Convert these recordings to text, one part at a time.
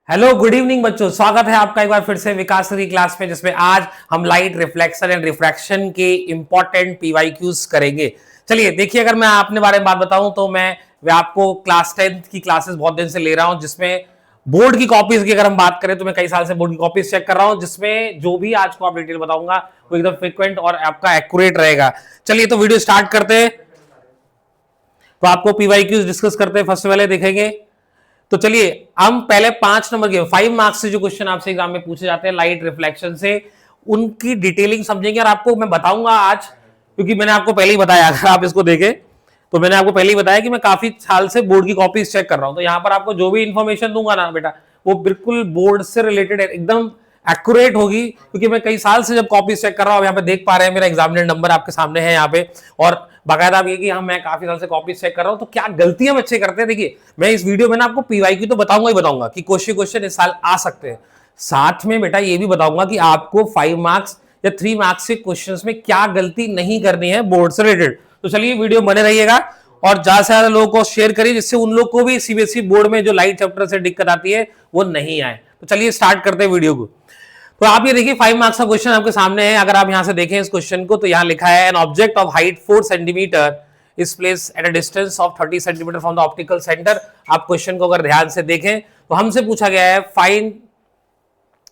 Hello good evening बच्चों, स्वागत है आपका एक बार फिर से विकास की क्लास में, जिसमें आज हम लाइट रिफ्लेक्शन एंड रिफ्रैक्शन के इंपॉर्टेंट पीवाईक्यूज करेंगे। चलिए देखिए, अगर मैं अपने बारे में बात बताऊं तो मैं आपको क्लास 10th की क्लासेस बहुत दिन से ले रहा हूं, जिसमें बोर्ड की कॉपीज की अगर हम बात करें तो मैं कई साल से बोर्ड की कॉपीज चेक कर रहा हूं, जिसमें जो भी आज को आप डिटेल बताऊंगा वो एकदम फ्रिक्वेंट और आपका एक्यूरेट रहेगा। चलिए तो वीडियो स्टार्ट करते हैं, तो आपको पीवाईक्यूज डिस्कस करते हैं। फर्स्ट वाले देखेंगे तो चलिए हम पहले 5 नंबर के 5 मार्क्स से जो क्वेश्चन आपसे एग्जाम में पूछे जाते हैं लाइट रिफ्लेक्शन से, उनकी डिटेलिंग समझेंगे और आपको मैं बताऊंगा आज, क्योंकि मैंने आपको पहले ही बताया, अगर आप इसको देखें तो मैंने आपको पहले ही बताया कि मैं काफी साल से बोर्ड की कॉपीज चेक कर रहा हूं, तो यहां पर आपको जो भी इंफॉर्मेशन दूंगा ना बेटा, वो बिल्कुल बोर्ड से रिलेटेड एकदम एक्यूरेट होगी, क्योंकि मैं कई साल से जब कॉपीज चेक कर रहा हूं, यहाँ पे देख पा रहे हैं मेरा एग्जामिनर नंबर आपके सामने है यहाँ पे, और बाकायदा आप ये कि मैं काफी साल से कॉपी चेक कर रहा हूं, तो क्या गलतियां बच्चे करते हैं। देखिए मैं इस वीडियो में ना आपको पीवाईक्यू तो बताऊंगा ही बताऊंगा कि क्वेश्चन इस साल आ सकते हैं, साथ में बेटा ये भी बताऊंगा कि आपको 5 मार्क्स या 3 मार्क्स के क्वेश्चंस में क्या गलती नहीं करनी है बोर्ड से रिलेटेड। तो चलिए वीडियो बने रहिएगा और ज्यादा से ज्यादा लोगों को शेयर करिए, जिससे उन लोग को भी सीबीएसई बोर्ड में जो लाइट चैप्टर से दिक्कत आती है वो नहीं आए। तो चलिए स्टार्ट करते हैं वीडियो को। तो आप ये देखिए 5 मार्क्स का क्वेश्चन आपके सामने है। अगर आप यहां से देखें इस क्वेश्चन को, तो यहां लिखा है an object of height 4 centimetre is placed at a distance of 30 centimetre from the optical centre. आप क्वेश्चन को अगर ध्यान से देखें तो हमसे पूछा गया है find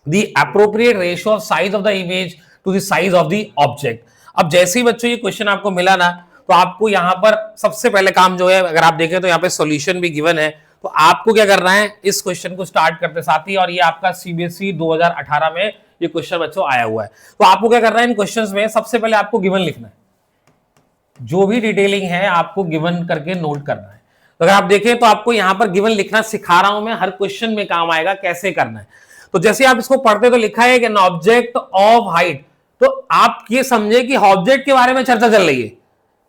the appropriate ratio of size of the image to the size of the object. अब जैसे ही बच्चों ये क्वेश्चन आपको मिला ना, तो आपको यहां पर सबसे पहले काम जो है, अगर आप देखें तो यहां पे सॉल्यूशन भी गिवन है, तो आपको क्या करना है इस क्वेश्चन को स्टार्ट करते साथ ही, और ये आपका सीबीएसई 2018 में ये क्वेश्चन बच्चों आया हुआ है, तो आपको क्या करना है इन क्वेश्चंस में सबसे पहले आपको गिवन लिखना है, जो भी डिटेलिंग है आपको गिवन करके नोट करना है। तो अगर आप देखें तो आपको यहां पर गिवन लिखना सिखा रहा हूं मैं, हर क्वेश्चन में काम आएगा कैसे करना है। तो जैसे आप इसको पढ़ते तो लिखा है कि एन ऑब्जेक्ट ऑफ हाइट, तो आप ये समझे कि ऑब्जेक्ट के बारे में चर्चा चल रही है,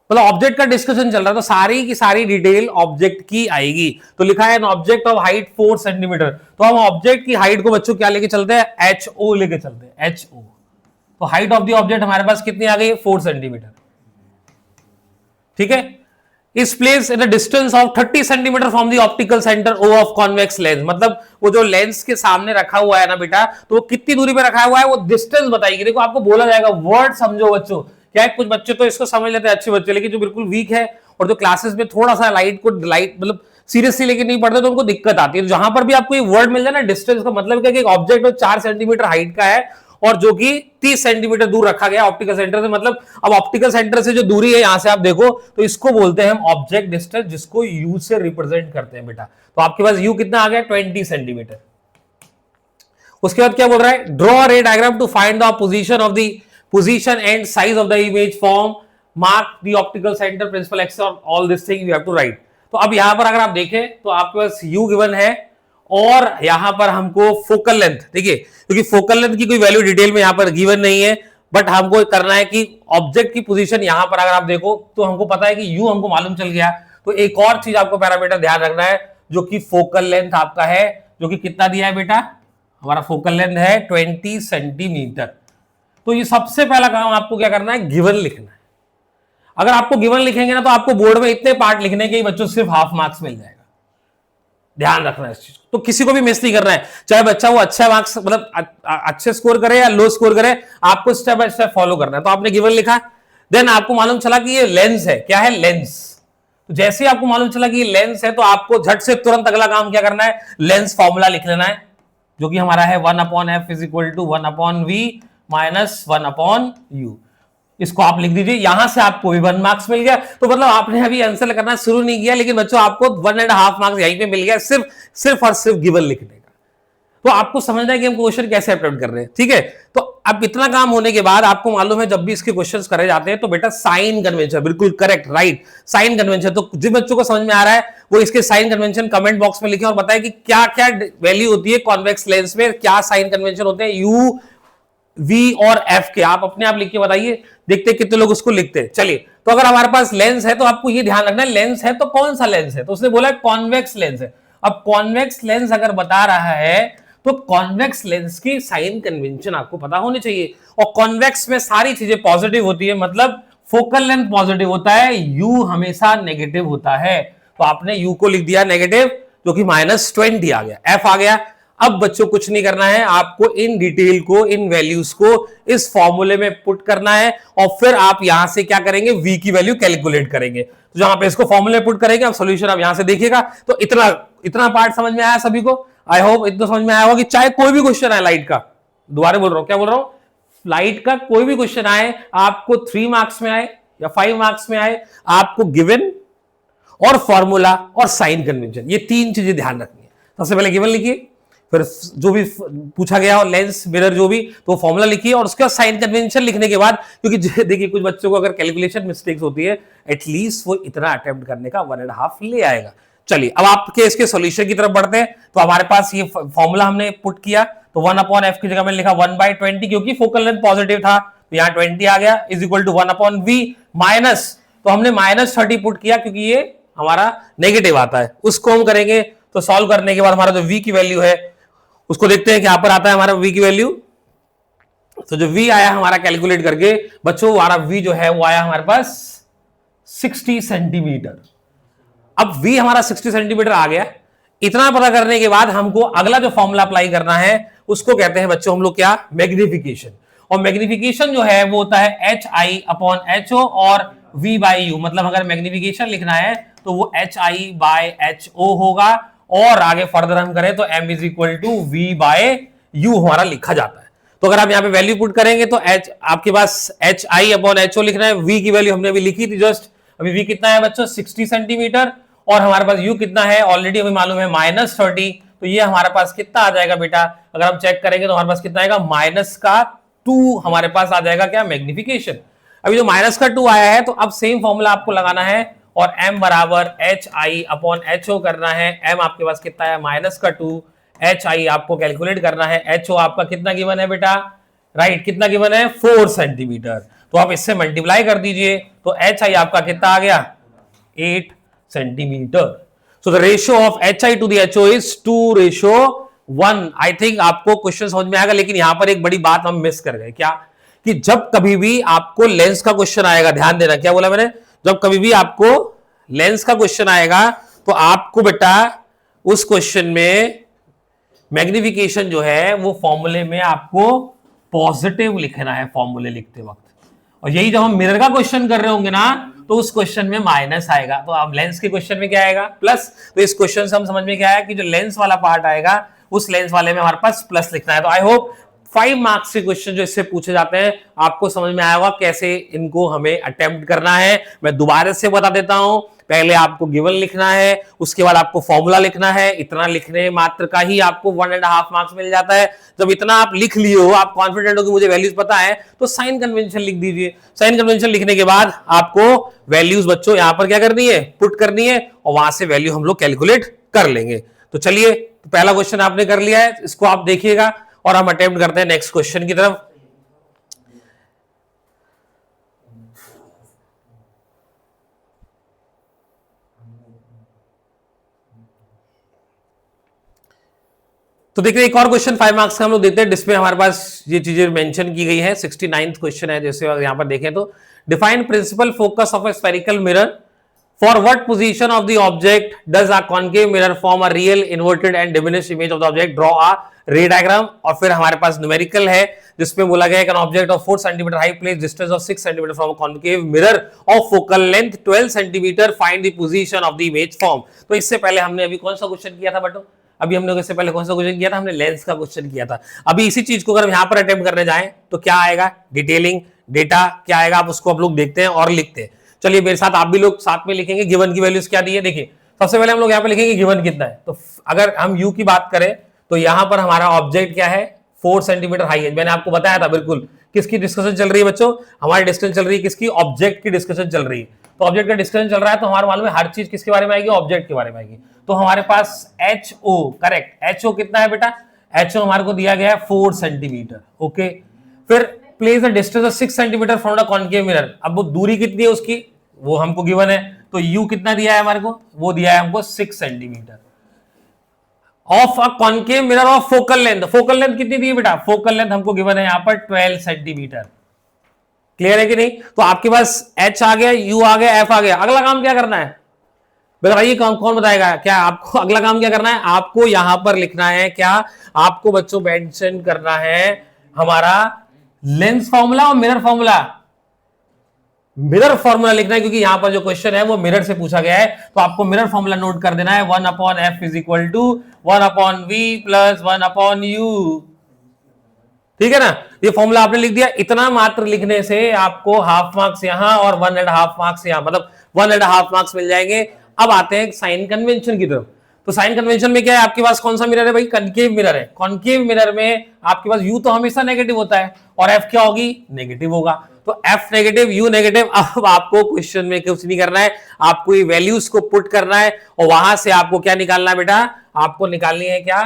मतलब ऑब्जेक्ट का डिस्कशन चल रहा है, तो सारी की सारी डिटेल ऑब्जेक्ट की आएगी। तो लिखा है an object of height 4 centimetre, तो हम ऑब्जेक्ट की हाइट को बच्चों क्या लेके चलते हैं, HO लेके चलते हैं, HO। तो हाइट ऑफ द ऑब्जेक्ट हमारे पास कितनी आ गई, 4 सेंटीमीटर, ठीक है। इस place at a distance of 30 centimetre from the optical centre O of convex lens, मतलब वो जो लेंस के सामने रखा हुआ है ना बेटा, तो वो कितनी दूरी पे रखा हुआ है वो डिस्टेंस बताएगी। देखो आपको बोला जाएगा, वर्ड समझो बच्चों, क्या है कुछ बच्चे तो इसको समझ लेते हैं अच्छे बच्चे, लेकिन जो बिल्कुल वीक है और जो क्लासेस में थोड़ा सा लाइट मतलब सीरियसली लेके नहीं पढ़ते, तो उनको दिक्कत आती है। तो जहां पर भी आपको ये वर्ड मिल जाए ना डिस्टेंस का मतलब क्या है कि एक ऑब्जेक्ट 4 सेंटीमीटर हाइट का है और जो कि 30 सेंटीमीटर दूर रखा गया ऑप्टिकल सेंटर से, मतलब अब ऑप्टिकल सेंटर से जो दूरी है यहां से आप देखो तो इसको बोलते हैं हम ऑब्जेक्ट डिस्टेंस, जिसको यू से रिप्रेजेंट करते हैं बेटा। तो आपके पास यू कितना आ गया, 20 सेंटीमीटर। उसके बाद क्या बोल रहा है, draw ray diagram to find the position and size of the image form, mark the optical centre, principal axis, all this thing you have to write. तो अब यहां पर अगर आप देखें तो आपके पास यू गिवन है और यहां पर हमको फोकल लेंथ, देखिए क्योंकि फोकल लेंथ की कोई वैल्यू डिटेल में यहां पर गिवन नहीं है, बट हमको करना है कि ऑब्जेक्ट की पोजीशन यहां पर अगर आप देखो तो हमको पता है कि यू हमको मालूम चल गया। तो एक और चीज आपको पैरामीटर ध्यान रखना है, जो कि फोकल लेंथ आपका है, जो कि कितना दिया है बेटा, हमारा फोकल लेंथ है 20 सेंटीमीटर। तो ये सबसे पहला काम आपको क्या करना है, गिवन लिखना है। अगर आपको गिवन लिखेंगे ना तो आपको बोर्ड में इतने पार्ट लिखने के ही बच्चों सिर्फ हाफ मार्क्स मिल जाएगा, ध्यान रखना है इस चीज को। तो किसी को भी मिस नहीं करना है, चाहे बच्चा वो अच्छा मार्क्स मतलब अच्छे स्कोर करे या लो स्कोर करे, आपको स्टेप बाय स्टेप फॉलो करना है। तो आपने गिवन लिखा, देन आपको मालूम चला कि ये लेंस है, क्या है, लेंस। तो जैसे ही आपको मालूम चला कि ये लेंस है, तो आपको झट से तुरंत अगला काम क्या करना है, लेंस फॉर्मूला लिख लेना है, जो कि हमारा है 1/f is equal to 1/v minus 1/u। इसको आप लिख दीजिए, यहां से आपको भी 1 मार्क्स मिल गया। तो मतलब आपने अभी आंसर करना शुरू नहीं किया, लेकिन बच्चों आपको 1.5 मार्क्स यहीं पे मिल गया, सिर्फ और सिर्फ गिवन लिखने का। तो आपको समझना है कि हम क्वेश्चन कैसे अटेम्प्ट कर रहे हैं, ठीक है। तो अब इतना काम होने के बाद आपको मालूम है जब भी इसके क्वेश्चंस करे जाते हैं तो बेटा साइन कन्वेंशन, बिल्कुल करेक्ट, राइट, साइन कन्वेंशन। तो जिन बच्चों को समझ में आ रहा है वो इसके साइन कन्वेंशन कमेंट बॉक्स में लिखें और बताएं कि क्या क्या वैल्यू होती है कॉन्वेक्स लेंस में, क्या साइन कन्वेंशन होते हैं यू, वी और एफ के। आप अपने आप लिख के बताइए, देखते हैं कितने लोग उसको लिखते हैं। चलिए, तो अगर हमारे पास लेंस है तो आपको ये ध्यान रखना है, लेंस है तो कौन सा लेंस है, तो उसने बोला कॉन्वेक्स लेंस है। अब कॉन्वेक्स लेंस अगर बता रहा है तो कॉन्वेक्स लेंस की साइन कन्वेंशन आपको पता होनी चाहिए, और कॉन्वेक्स में सारी चीजें पॉजिटिव होती है, मतलब फोकल लेंथ पॉजिटिव होता है, यू हमेशा नेगेटिव होता है। तो आपने यू को लिख दिया नेगेटिव, जो कि -20 आ गया, एफ आ गया। अब बच्चों कुछ नहीं करना है, आपको इन डिटेल को, इन वैल्यूज को इस फॉर्मूले में पुट करना है और फिर आप यहां से क्या करेंगे, v की वैल्यू कैलकुलेट करेंगे। तो जहां पे इसको फॉर्मूले में पुट करेंगे, अब सॉल्यूशन आप यहां से देखिएगा। तो इतना इतना पार्ट समझ में आया सभी को? आई होप इतना समझ में आया होगा कि चाहे कोई भी क्वेश्चन आए लाइट का, दोबारा बोल रहा हूं, क्या बोल रहा हूं, लाइट का कोई भी क्वेश्चन आए, आपको 3 मार्क्स में आए या 5 मार्क्स में आए, आपको गिवन और फॉर्मूला और साइन कन्वेंशन, ये 3 चीजें ध्यान रखनी है। सबसे पहले गिवन लिखिए, फिर जो भी पूछा गया हो, लेंस मिरर जो भी, तो फॉर्मूला लिखिए और उसके बाद साइन कन्वेंशन लिखने के बाद, क्योंकि देखिए कुछ बच्चों को अगर कैलकुलेशन मिस्टेक्स होती है, एटलीस्ट वो इतना अटेम्प्ट करने का 1.5 ले आएगा। चलिए अब आपके इसके सॉल्यूशन की तरफ बढ़ते हैं। तो हमारे पास ये फॉर्मूला हमने पुट किया, तो 1/f की जगह मैंने लिखा 1/20, क्योंकि फोकल लेंथ पॉजिटिव था, तो यहां 20 आ गया, is equal to 1/v minus, तो हमने -30 पुट किया क्योंकि ये हमारा नेगेटिव आता है, उसको हम करेंगे। तो सॉल्व करने के बाद हमारा जो v की वैल्यू है उसको देखते हैं, क्या पर आता है हमारा v की वैल्यू। तो जो v आया हमारा कैलकुलेट करके बच्चों, हमारा v जो है वो आया हमारे पास 60 सेंटीमीटर। अब v हमारा 60 सेंटीमीटर आ गया। इतना पता करने के बाद हमको अगला जो फॉर्मूला अप्लाई करना है उसको कहते हैं बच्चों हम लोग क्या, मैग्निफिकेशन। और मैग्निफिकेशन जो है वो होता है HI/HO और V/U, मतलब अगर मैग्निफिकेशन लिखना है तो वो HI/HO होगा, और आगे फर्दर हम करें तो M is equal to V/U हमारा लिखा जाता है। तो अगर आप यहां पे वैल्यू पुट करेंगे तो H आपके पास HI/HO लिखना है, V की वैल्यू हमने अभी लिखी थी जस्ट, अभी V कितना है बच्चों 60 सेंटीमीटर, और हमारे पास U कितना है ऑलरेडी हमें मालूम है -30, तो ये हमारे पास कितना आ जाएगा बेटा, अगर हम चेक करेंगे तो हमारे पास कितना आएगा, -2 हमारे पास आ जाएगा क्या, मैग्निफिकेशन। अभी जो -2 आया है, तो अब सेम फॉर्मूला आपको लगाना है और m बराबर HI/HO करना है। m आपके पास कितना है -2, HI आपको कैलकुलेट करना है, HO आपका कितना गिवन है बेटा, राइट, कितना गिवन है 4 सेंटीमीटर, तो आप इससे मल्टीप्लाई कर दीजिए, तो HI आपका कितना आ गया 8 centimetre. So the ratio of HI to the HO is 2:1। I think आपको क्वेश्चन समझ में आएगा, लेकिन यहां पर एक बड़ी बात हम मिस कर गए, क्या, कि जब कभी भी आपको लेंस का क्वेश्चन आएगा, ध्यान देना, क्या बोला मैंने, जब कभी भी आपको लेंस का क्वेश्चन आएगा तो आपको बेटा उस क्वेश्चन में मैग्निफिकेशन जो है वो फॉर्मूले में आपको पॉजिटिव लिखना है फॉर्मूले लिखते वक्त, और यही जब हम मिरर का क्वेश्चन कर रहे होंगे ना तो उस क्वेश्चन में माइनस आएगा, तो अब लेंस के क्वेश्चन में क्या आएगा, प्लस। तो इस क्वेश्चन से हम समझ में क्या आया कि जो लेंस वाला पार्ट आएगा उस लेंस वाले में हमारे पास प्लस लिखना है। तो आई होप 5 मार्क्स के क्वेश्चन जो इससे पूछे जाते हैं आपको समझ में आया होगा कैसे इनको हमें अटेम्प्ट करना है। मैं दोबारा से बता देता हूं, पहले आपको गिवन लिखना है, उसके बाद आपको फॉर्मूला लिखना है, इतना लिखने मात्र का ही आपको 1.5 मार्क्स मिल जाता है। जब इतना आप लिख लिए हो, आप कॉन्फिडेंट हो कि मुझे वैल्यूज पता है, तो साइन कन्वेंशन लिख दीजिए। साइन कन्वेंशन लिखने के बाद आपको वैल्यूज बच्चों यहां पर क्या करनी है, पुट करनी है, और वहां से वैल्यू हम लोग कैलकुलेट कर लेंगे। तो चलिए, पहला क्वेश्चन आपने कर लिया है, इसको आप देखिएगा और हम अटेम्प्ट करते हैं नेक्स्ट क्वेश्चन की तरफ। तो देखिए एक और क्वेश्चन 5 मार्क्स का हम लोग देखते हैं, जिसमें हमारे पास ये चीजें मेंशन की गई है। 69th क्वेश्चन है, जैसे यहां पर देखें तो define principal focus of a spherical mirror, for what position of the object does a concave mirror form a real inverted and diminished image of the object, draw a ray diagram. और फिर हमारे पास numerical है जिसमें बोला गया है an object of 4 centimetre height place distance of 6 centimetre from concave mirror of focal length 12 centimetre, find the position of the image form. तो इससे पहले हमने अभी कौन सा क्वेश्चन किया था बटो, अभी हमने इससे पहले कौन सा क्वेश्चन किया था, हमने लेंस का क्वेश्चन किया था। अभी इसी चीज को अगर हम यहां पर अटेम्प्ट करने जाएं तो क्या आएगा, डिटेलिंग डेटा क्या आएगा, आप उसको आप लोग देखते हैं और लिखते हैं। चलिए मेरे साथ आप भी लोग साथ में लिखेंगे, गिवन की वैल्यूज क्या दी है। देखिए सबसे पहले हम लोग यहाँ पे लिखेंगे गिवन कितना है। तो अगर हम यू की बात करें तो यहां पर हमारा ऑब्जेक्ट क्या है, 4 सेंटीमीटर हाई है। मैंने आपको बताया था बिल्कुल, किसकी डिस्कशन चल रही है बच्चों, हमारी डिस्कशन चल रही है किसकी, ऑब्जेक्ट की डिस्कशन चल रही है। तो ऑब्जेक्ट का डिस्कशन चल रहा है तो हमारे मालूम है हर चीज किसके बारे में आएगी, ऑब्जेक्ट के बारे में आएगी। तो हमारे पास HO, करेक्ट, HO कितना है बेटा, HO हमारे को दिया गया है 4 सेंटीमीटर, ओके। फिर place the distance of 6 centimetre from the concave mirror, अब वो दूरी कितनी है उसकी वो हमको गिवन है, तो U कितना दिया है हमारे को, वो दिया है हमको 6 centimetre of a concave mirror of focal length. Focal length कितनी दी है बेटा, फोकल लेंथ हमको गिवन है यहां पर 12 सेंटीमीटर। क्लियर है कि नहीं। तो आपके पास H आ गया, U आ गया, F आ गया। अगला काम क्या करना है, बताइए कौन बताएगा? क्या आपको अगला काम क्या करना है? आपको यहां पर लिखना है क्या? आपको बच्चों मेंशन करना है हमारा लेंस फॉर्मूला और मिरर फॉर्मूला। मिरर फॉर्मूला लिखना है क्योंकि यहां पर जो क्वेश्चन है वो मिरर से पूछा गया है, तो आपको मिरर फॉर्मूला नोट कर देना है 1/f is equal to 1/v plus 1/u। ठीक है ना? ये फॉर्मूला आपने लिख दिया। इतना मात्र लिखने से आपको हाफ मार्क्स यहां और 1.5 मार्क्स यहां, मतलब 1.5 मार्क्स मिल जाएंगे। अब आते हैं साइन कन्वेंशन की तरफ। तो साइन कन्वेंशन में क्या है? आपके पास कौन सा मिरर है भाई? कनकेव मिरर है। कॉनकेव मिरर में आपके पास यू तो हमेशा नेगेटिव होता है और एफ क्या होगी? नेगेटिव होगा। तो एफ नेगेटिव, यू नेगेटिव। अब आपको क्वेश्चन में कुछ नहीं करना है, आपको ये वैल्यूज को पुट करना है और वहां से आपको क्या निकालना है बेटा? आपको निकालनी है क्या?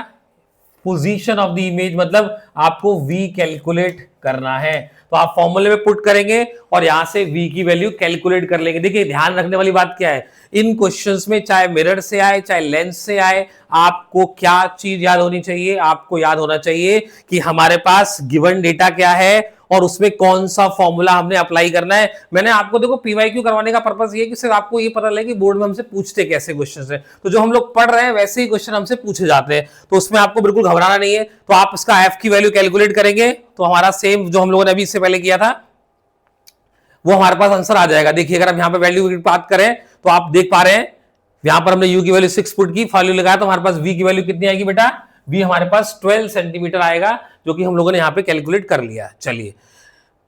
पोजीशन ऑफ द इमेज, मतलब आपको v कैलकुलेट करना है। तो आप फॉर्मूले में पुट करेंगे और यहां से v की वैल्यू कैलकुलेट कर लेंगे। देखिए ध्यान रखने वाली बात क्या है, इन क्वेश्चंस में चाहे मिरर से आए चाहे लेंस से आए, आपको क्या चीज याद होनी चाहिए? आपको याद होना चाहिए कि हमारे पास गिवन डेटा क्या है और उसमें कौन सा फॉर्मूला हमने अप्लाई करना है। मैंने आपको देखो पीवाईक्यू करवाने का पर्पस ये है कि सिर्फ आपको ये पता लगे कि बोर्ड में हमसे पूछते कैसे क्वेश्चन है। तो जो हम लोग पढ़ रहे हैं वैसे ही क्वेश्चन हमसे पूछे जाते हैं, तो उसमें आपको बिल्कुल घबराना नहीं है। तो आप इसका एफ की वैल्यू कैलकुलेट करेंगे तो हमारा सेम जो हम लोगों ने अभी इससे पहले किया था वो हमारे पास आंसर आ जाएगा। देखिए अगर हम यहाँ पे वैल्यू की बात करें तो आप देख पा रहे हैं यहां पर हमने u की वैल्यू 6 पुट की, वैल्यू लगाया तो हमारे पास v की वैल्यू कितनी आएगी बेटा? v हमारे पास 12 सेंटीमीटर आएगा, जो कि हम लोगों ने यहां पे कैलकुलेट कर लिया। चलिए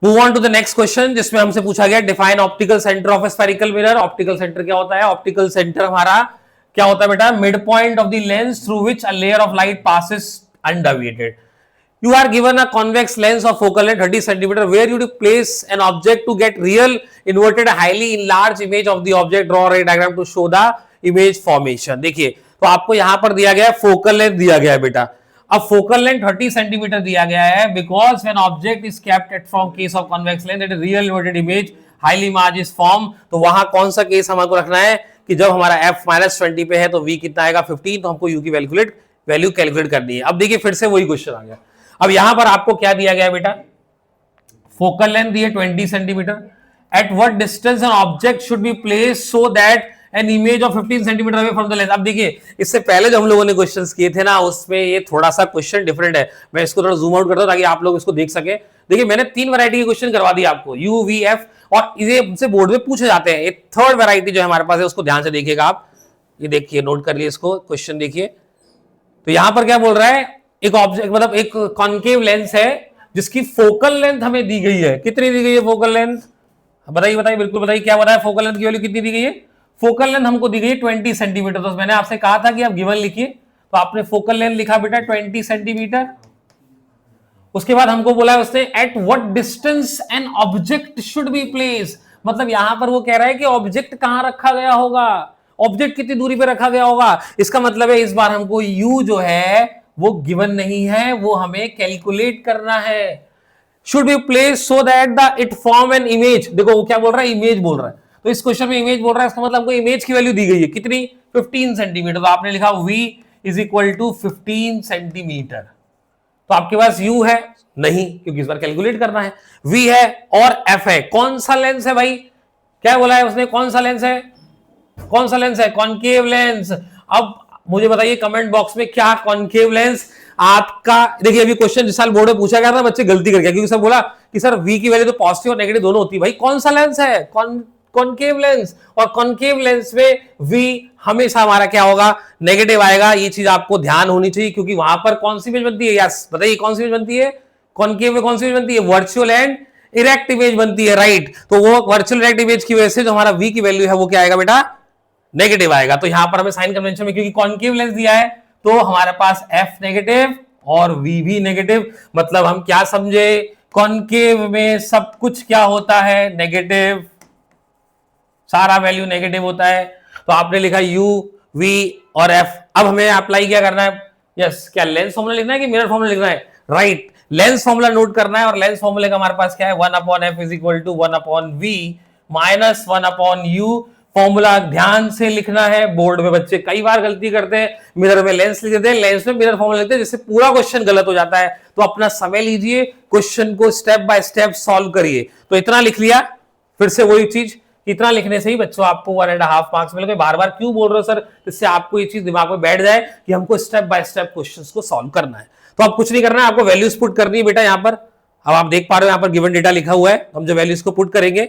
move on to the next question, जिसमें हमसे पूछा गया define optical centre of a spherical mirror. Optical centre क्या होता है? ऑप्टिकल सेंटर हमारा क्या होता है बेटा? Mid point of the lens through which a layer of light passes undeviated. You are given a convex lens of focal length 30 centimeter where you place an object to get real inverted highly enlarged image of the object. Draw a ray diagram to show the image formation. देखिए तो आपको यहां पर दिया गया है focal length दिया गया है बेटा। अब फोकल लेंथ 30 सेंटीमीटर दिया गया है because when object is kept at from case of convex length that real inverted image highly image is form. तो वहां कौन सा केस हमको रखना है कि जब हमारा f -20 पे है तो v कितना आएगा? 15। तो हमको u की वैल्यू कैलकुलेट करनी है। अब देखिए फिर से वही क्वेश्चन आ गया। अब यहां पर आपको क्या दिया गया बेटा? फोकल लेंथ दी है 20 centimetre. At what distance an object should be placed so that an image of 15 centimetre away from the lens. अब देखिए इससे पहले जो हम लोगों ने क्वेश्चंस किए थे ना, उसमें ये थोड़ा सा क्वेश्चन डिफरेंट है। मैं इसको थोड़ा जूम आउट करता हूं ताकि आप लोग इसको देख सके। देखिए मैंने 3 वैरायटी के क्वेश्चन करवा दिए आपको, यू वी एफ, और ये बोर्ड में पूछे जाते हैं। एक थर्ड वैरायटी जो हमारे पास है उसको ध्यान से देखिएगा आप। ये देखिए नोट कर लिए इसको, क्वेश्चन देखिए। तो यहां पर क्या बोल रहा है? एक ऑब्जेक्ट मतलब एक कॉन्केव लेंस है जिसकी फोकल लेंथ हमें दी गई है। कितनी दी गई है फोकल लेंथ? बताइए बताइए, बिल्कुल बताइए, क्या बताया? फोकल लेंथ की वैल्यू कितनी दी गई है? फोकल लेंथ हमको दी गई है 20 सेंटीमीटर। तो मैंने आपसे कहा था कि आप गिवन लिखिए, तो आपने फोकल लेंथ लिखा बेटा 20 सेंटीमीटर। उसके बाद हमको बोला है उसने at what distance an object should be place, मतलब यहां पर वो कह रहा है कि ऑब्जेक्ट कहां रखा गया होगा, ऑब्जेक्ट कितनी दूरी पे रखा गया होगा। इसका मतलब है इस बार हमको u जो है वो गिवन नहीं है, वो हमें कैलकुलेट करना है। Should be place so that the it form an image. देखो वो क्या बोल रहा है? इमेज बोल रहा है। तो इस क्वेश्चन में इमेज बोल रहा है, इसका मतलब हमको इमेज की वैल्यू दी गई है कितनी? 15 सेंटीमीटर। तो आपने लिखा v is equal to 15 centimetre. तो आपके पास u है नहीं, क्योंकि इस बार कैलकुलेट करना है। v है और f है। कौन सा लेंस है भाई? क्या बोला है उसने? कौन सा लेंस है? कौन सा लेंस है? Concave lens. अब मुझे बताइए कमेंट बॉक्स में, क्या कॉनकेव लेंस आपका? देखिए अभी क्वेश्चन जिस साल बोर्ड में पूछा गया था बच्चे गलती कर गया, क्योंकि सर बोला कि सर v की वैल्यू तो पॉजिटिव और नेगेटिव दोनों होती है। भाई कौन सा लेंस है? Concave lens. और कॉनकेव लेंस में v हमेशा हमारा क्या होगा? नेगेटिव आएगा। ये चीज आपको ध्यान होनी चाहिए, क्योंकि वहां पर कौन सी इमेज बनती है? यस बताइए कौन सी इमेज बनती है? कॉनकेव में कौन सी इमेज बनती है? वर्चुअल एंड इरेक्ट इमेज बनती है, राइट। तो वो वर्चुअल इरेक्ट इमेज की वजह से जो हमारा v की वैल्यू है वो क्या आएगा बेटा? नेगेटिव आएगा। तो यहां पर हमें साइन कन्वेंशन में क्योंकि कॉनकेव लेंस दिया है तो हमारे पास f नेगेटिव और v भी नेगेटिव। मतलब हम क्या समझे? कॉनकेव में सब कुछ क्या होता है? नेगेटिव, सारा वैल्यू नेगेटिव होता है। तो आपने लिखा u v और f। अब हमें अप्लाई क्या करना है? यस, क्या लेंस फॉर्मूला लिखना है कि मिरर फॉर्मूला लिखना है? राइट, लेंस फॉर्मूला नोट करना है। और लेंस फॉर्मूले का हमारे पास क्या है? 1/f is equal to 1/v minus 1/u। Formula ध्यान से लिखना है। बोर्ड में बच्चे कई बार गलती करते हैं, मिरर में लेंस लिख देते हैं, लेंस में मिरर फॉर्मूला लिखते हैं, जिससे पूरा क्वेश्चन गलत हो जाता है। तो अपना समय लीजिए, क्वेश्चन को स्टेप बाय स्टेप सॉल्व करिए। तो इतना लिख लिया, फिर से वही चीज इतना लिखने से ही बच्चों आपको 1.5 मार्क्स मिलेंगे। बार बार क्यों बोल रहे हो सर, इससे आपको ये चीज दिमाग में बैठ जाए कि हमको स्टेप बाय स्टेप क्वेश्चंस को सॉल्व करना है। तो आप कुछ नहीं करना है, आपको वैल्यूज पुट करनी है बेटा। यहां पर अब आप देख पा रहे हो, यहां पर गिवन डेटा लिखा हुआ है, हम जो वैल्यूज को पुट करेंगे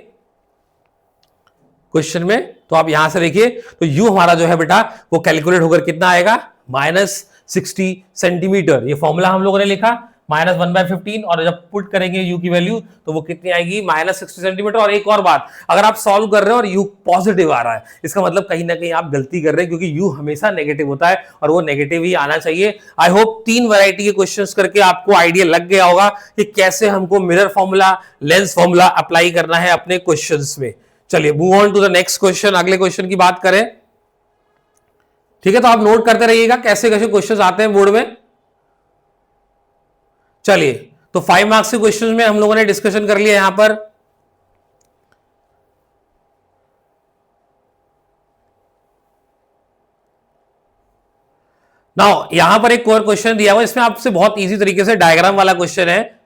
क्वेश्चन में, तो आप यहां से देखिए, तो यू हमारा जो है बेटा वो कैलकुलेट होकर कितना आएगा, -60 सेंटीमीटर। ये फॉर्मूला हम लोगों ने लिखा -1/15, और जब पुट करेंगे यू की वैल्यू तो वो कितनी आएगी, -60 सेंटीमीटर। और एक और बात, अगर आप सॉल्व कर रहे हो और यू पॉजिटिव आ रहा है, इसका मतलब कहीं ना कहीं आप गलती कर रहे हैं, क्योंकि यू हमेशा नेगेटिव होता है और वो नेगेटिव ही आना चाहिए। आई होप 3 वैरायटी के क्वेश्चंस करके आपको आइडिया लग गया होगा कि कैसे हमको mirror formula, lens formula apply करना है अपने क्वेश्चंस में। चलिए move on to the next question, अगले क्वेश्चन की बात करें। ठीक है, तो आप नोट करते रहिएगा कैसे कैसे क्वेश्चंस आते हैं बोर्ड में। चलिए, तो 5 मार्क्स के क्वेश्चंस में हम लोगों ने डिस्कशन कर लिया यहां पर। नाउ यहां पर एक और क्वेश्चन दिया हुआ है, इसमें आपसे बहुत इजी तरीके से डायग्राम वाला क्वेश्चन है।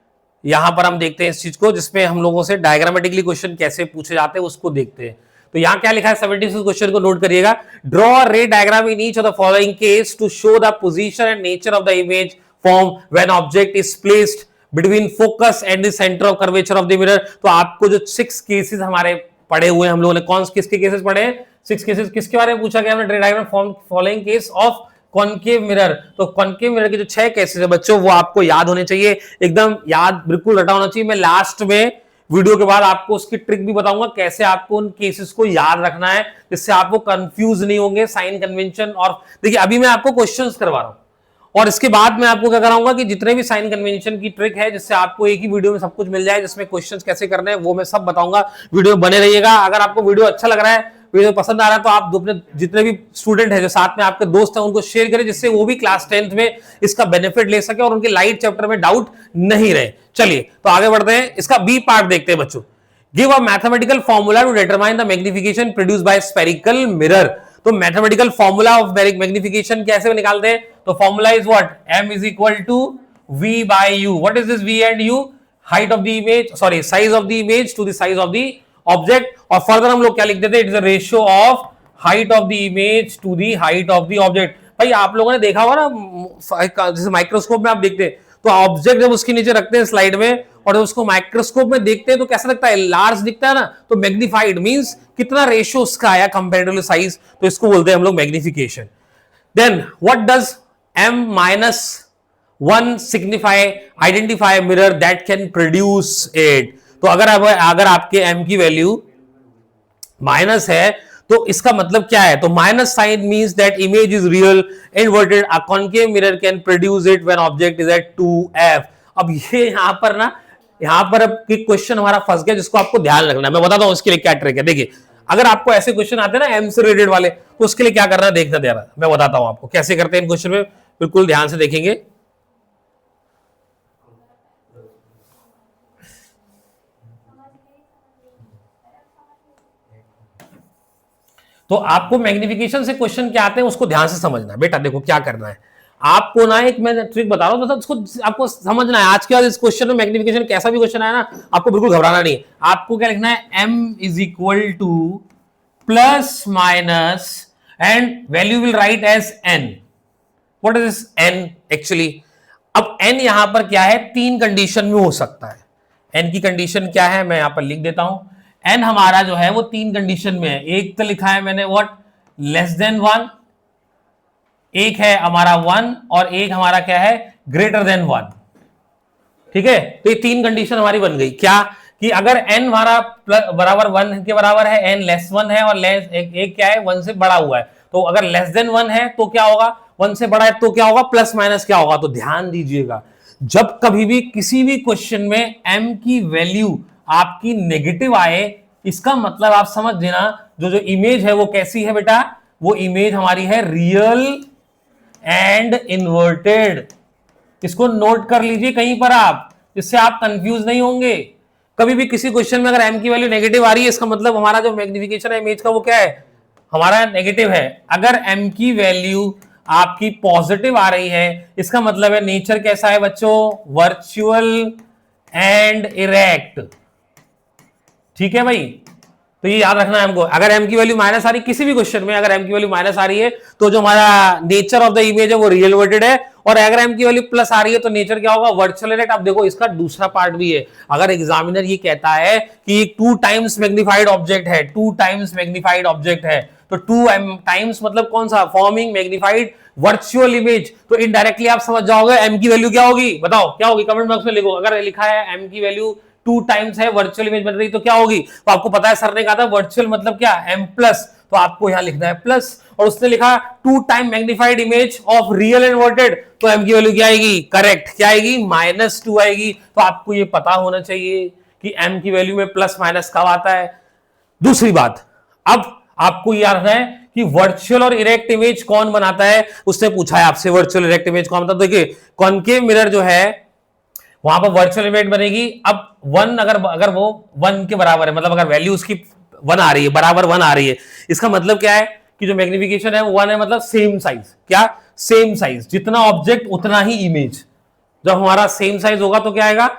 यहां पर हम देखते हैं इस चीज को, जिसमें हम लोगों से डायग्रामेटिकली क्वेश्चन कैसे पूछे जाते हैं उसको देखते हैं। तो यहां क्या लिखा है, 76 क्वेश्चन को नोट करिएगा। Draw a ray diagram in each of the following case to show the position and nature of the image form when object is placed between focus and the centre of curvature of the mirror. तो आपको जो 6 cases हमारे पढ़े हुए हैं, हम लोगों ने कौन किसके केसेस पढ़े हैं, 6 केसेस। किसके बारे में पूछा गया हमने, रे diagram form following case of concave mirror. तो कॉनकेव मिरर के जो 6 केसेस है बच्चों, वो आपको याद होने चाहिए, एकदम याद बिल्कुल रटा होना चाहिए। मैं लास्ट में वीडियो के बाद आपको उसकी ट्रिक भी बताऊंगा कैसे आपको उन केसेस को याद रखना है, जिससे आपको कंफ्यूज नहीं होंगे साइन कन्वेंशन। और देखिए अभी मैं आपको क्वेश्चंस करवा रहा हूं, और इसके बाद मैं आपको क्या कराऊंगा कि जितने भी साइन कन्वेंशन की ट्रिक है, जिससे आपको एक ही वीडियो में सब कुछ मिल जाए, जिसमें क्वेश्चंस कैसे करने हैं वो मैं सब बताऊंगा। वीडियो बने रहिएगा। अगर आपको वीडियो अच्छा लग रहा है, वीडियो पसंद आ रहा है, तो आप अपने जितने भी स्टूडेंट हैं जो साथ में आपके दोस्त हैं उनको शेयर करें, जिससे वो भी क्लास 10th में इसका बेनिफिट ले सके और उनके लाइट चैप्टर में डाउट नहीं रहे। चलिए तो आगे बढ़ते हैं, इसका बी पार्ट देखते हैं बच्चों। Give a mathematical formula to determine the magnification produce by spherical mirror. तो मैथमेटिकल फॉर्मूला ऑफ मैग्निफिकेशन कैसे निकालते हैं, तो formula is what, m is equal to v by u। What is this v and u, height of the image, sorry size of the image to the size of the object. और further हम लोग क्या लिख देते हैं, it is a ratio of height of the image to the height of the object. भाई आप लोगों ने देखा होगा ना, जैसे माइक्रोस्कोप में आप देखते हैं तो ऑब्जेक्ट जब उसके नीचे रखते हैं स्लाइड में, और उसको माइक्रोस्कोप में देखते हैं तो कैसा लगता है, लार्ज दिखता है ना। तो मैग्नीफाइड मींस कितना रेशियो उसका आया कंपैरेटिव साइज, तो इसको बोलते हैं हम लोग magnification. Then what does m-1 signify, identify mirror that can produce it. तो अगर आपके m की वैल्यू माइनस है तो इसका मतलब क्या है, तो minus sign means that image is real, inverted a concave mirror can produce it when object is at 2f। अब ये यहां पर ना, यहां पर अब क्वेश्चन हमारा फंस गया, जिसको आपको ध्यान रखना है। मैं बताता हूं उसके लिए क्या ट्रिक है। देखिए अगर आपको ऐसे क्वेश्चन आते हैं ना m से रिलेटेड वाले, तो उसके लिए क्या करना है देखना दे रहा, मैं बताता हूं आपको कैसे करते हैं इन क्वेश्चन में, बिल्कुल ध्यान से देखेंगे। तो आपको मैग्निफिकेशन से क्वेश्चन क्या आते हैं उसको ध्यान से समझना है बेटा। देखो क्या करना है आपको ना, एक मैं ट्रिक बता रहा हूं, तो उसको आपको समझना है। आज के बाद इस क्वेश्चन में मैग्निफिकेशन कैसा भी क्वेश्चन आया ना, आपको बिल्कुल घबराना नहीं है। आपको क्या लिखना है, m is equal to plus minus and value will write as n। What is this n actually. अब n यहां पर क्या है, 3 कंडीशन में हो सकता है। n की कंडीशन क्या है मैं यहां पर लिख देता हूं। n हमारा जो है वो 3 कंडीशन में है। एक तो लिखा है मैंने व्हाट, लेस देन 1, एक है हमारा 1, और एक हमारा क्या है, ग्रेटर देन 1। ठीक है, तो ये 3 कंडीशन हमारी बन गई। क्या कि अगर n हमारा बराबर 1 के बराबर है, n लेस 1 है, और लेस एक क्या है, 1 से बड़ा हुआ है। तो अगर लेस देन 1 है तो क्या होगा, 1 से बड़ा है तो क्या होगा, प्लस माइनस क्या होगा। तो ध्यान दीजिएगा, जब कभी भी किसी भी क्वेश्चन में m की वैल्यू आपकी नेगेटिव आए, इसका मतलब आप समझ देना जो इमेज है वो कैसी है बेटा, वो इमेज हमारी है रियल एंड इन्वर्टेड। इसको नोट कर लीजिए कहीं पर आप, जिससे आप कंफ्यूज नहीं होंगे। कभी भी किसी क्वेश्चन में अगर m की वैल्यू नेगेटिव आ रही है, इसका मतलब हमारा जो मैग्निफिकेशन है इमेज का वो क्या है, हमारा नेगेटिव है। अगर m की वैल्यू आपकी पॉजिटिव आ रही है, इसका मतलब है नेचर कैसा है बच्चों, वर्चुअल एंड इरेक्ट। ठीक है भाई, तो ये याद रखना है हमको। अगर m की वैल्यू माइनस आ रही किसी भी क्वेश्चन में, अगर m की वैल्यू माइनस आ रही है तो जो हमारा नेचर ऑफ द इमेज है वो रियल वर्टेड है, और अगर m की वैल्यू प्लस आ रही है तो नेचर क्या होगा, वर्चुअल इरेक्ट। अब देखो इसका दूसरा पार्ट भी है, अगर एग्जामिनर ये कहता है कि 2 टाइम्स मैग्नीफाइड ऑब्जेक्ट है, 2 टाइम्स मैग्नीफाइड ऑब्जेक्ट है, तो 2 टाइम्स मतलब कौन सा, फॉर्मिंग मैग्नीफाइड वर्चुअल इमेज, तो इनडायरेक्टली आप समझ जाओगे m की वैल्यू क्या होगी, बताओ क्या होगी, कमेंट बॉक्स में लिखो। अगर लिखा है m की वैल्यू 2 टाइम्स है, वर्चुअल इमेज बन रही, तो क्या होगी, तो आपको पता है सर ने कहा था वर्चुअल मतलब क्या, m प्लस, तो आपको यहां लिखना है प्लस, और उसने लिखा 2 time magnified image of real inverted, तो m की वैल्यू क्या आएगी, करेक्ट क्या आएगी, -2 आएगी। तो आपको ये पता होना चाहिए कि m की वैल्यू में प्लस माइनस कब आता है। दूसरी बात, अब आपको याद रखना है कि वर्चुअल और इरेक्ट इमेज कौन बनाता है, उसने पूछा है आपसे वर्चुअल इरेक्ट इमेज कौन बनाता है। देखिए कॉनकेव मिरर जो है वहां पर वर्चुअल इमेज बनेगी, अब 1 अगर वो 1 के बराबर है, मतलब अगर वैल्यू उसकी 1 आ रही है, बराबर 1 आ रही है, इसका मतलब क्या है कि जो मैग्निफिकेशन है वो 1 है, मतलब सेम साइज, क्या सेम साइज, जितना ऑब्जेक्ट उतना ही इमेज। जब हमारा सेम साइज होगा तो क्या आएगा,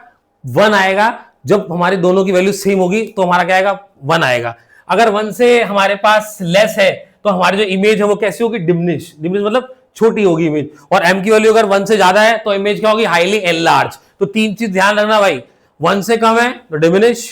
1 आएगा। जब हमारी दोनों की वैल्यू सेम होगी तो हमारा क्या आएगा, 1 आएगा। अगर 1 से हमारे पास लेस है तो हमारी जो इमेज है वो कैसी होगी, डिमिनिश, डिमिनिश मतलब छोटी होगी इमेज। और m की वैल्यू अगर 1 से ज्यादा है तो इमेज क्या होगी, हाईली एनलार्ज। तो 3 चीज ध्यान रखना भाई, 1 से कम है तो डिमिनिश,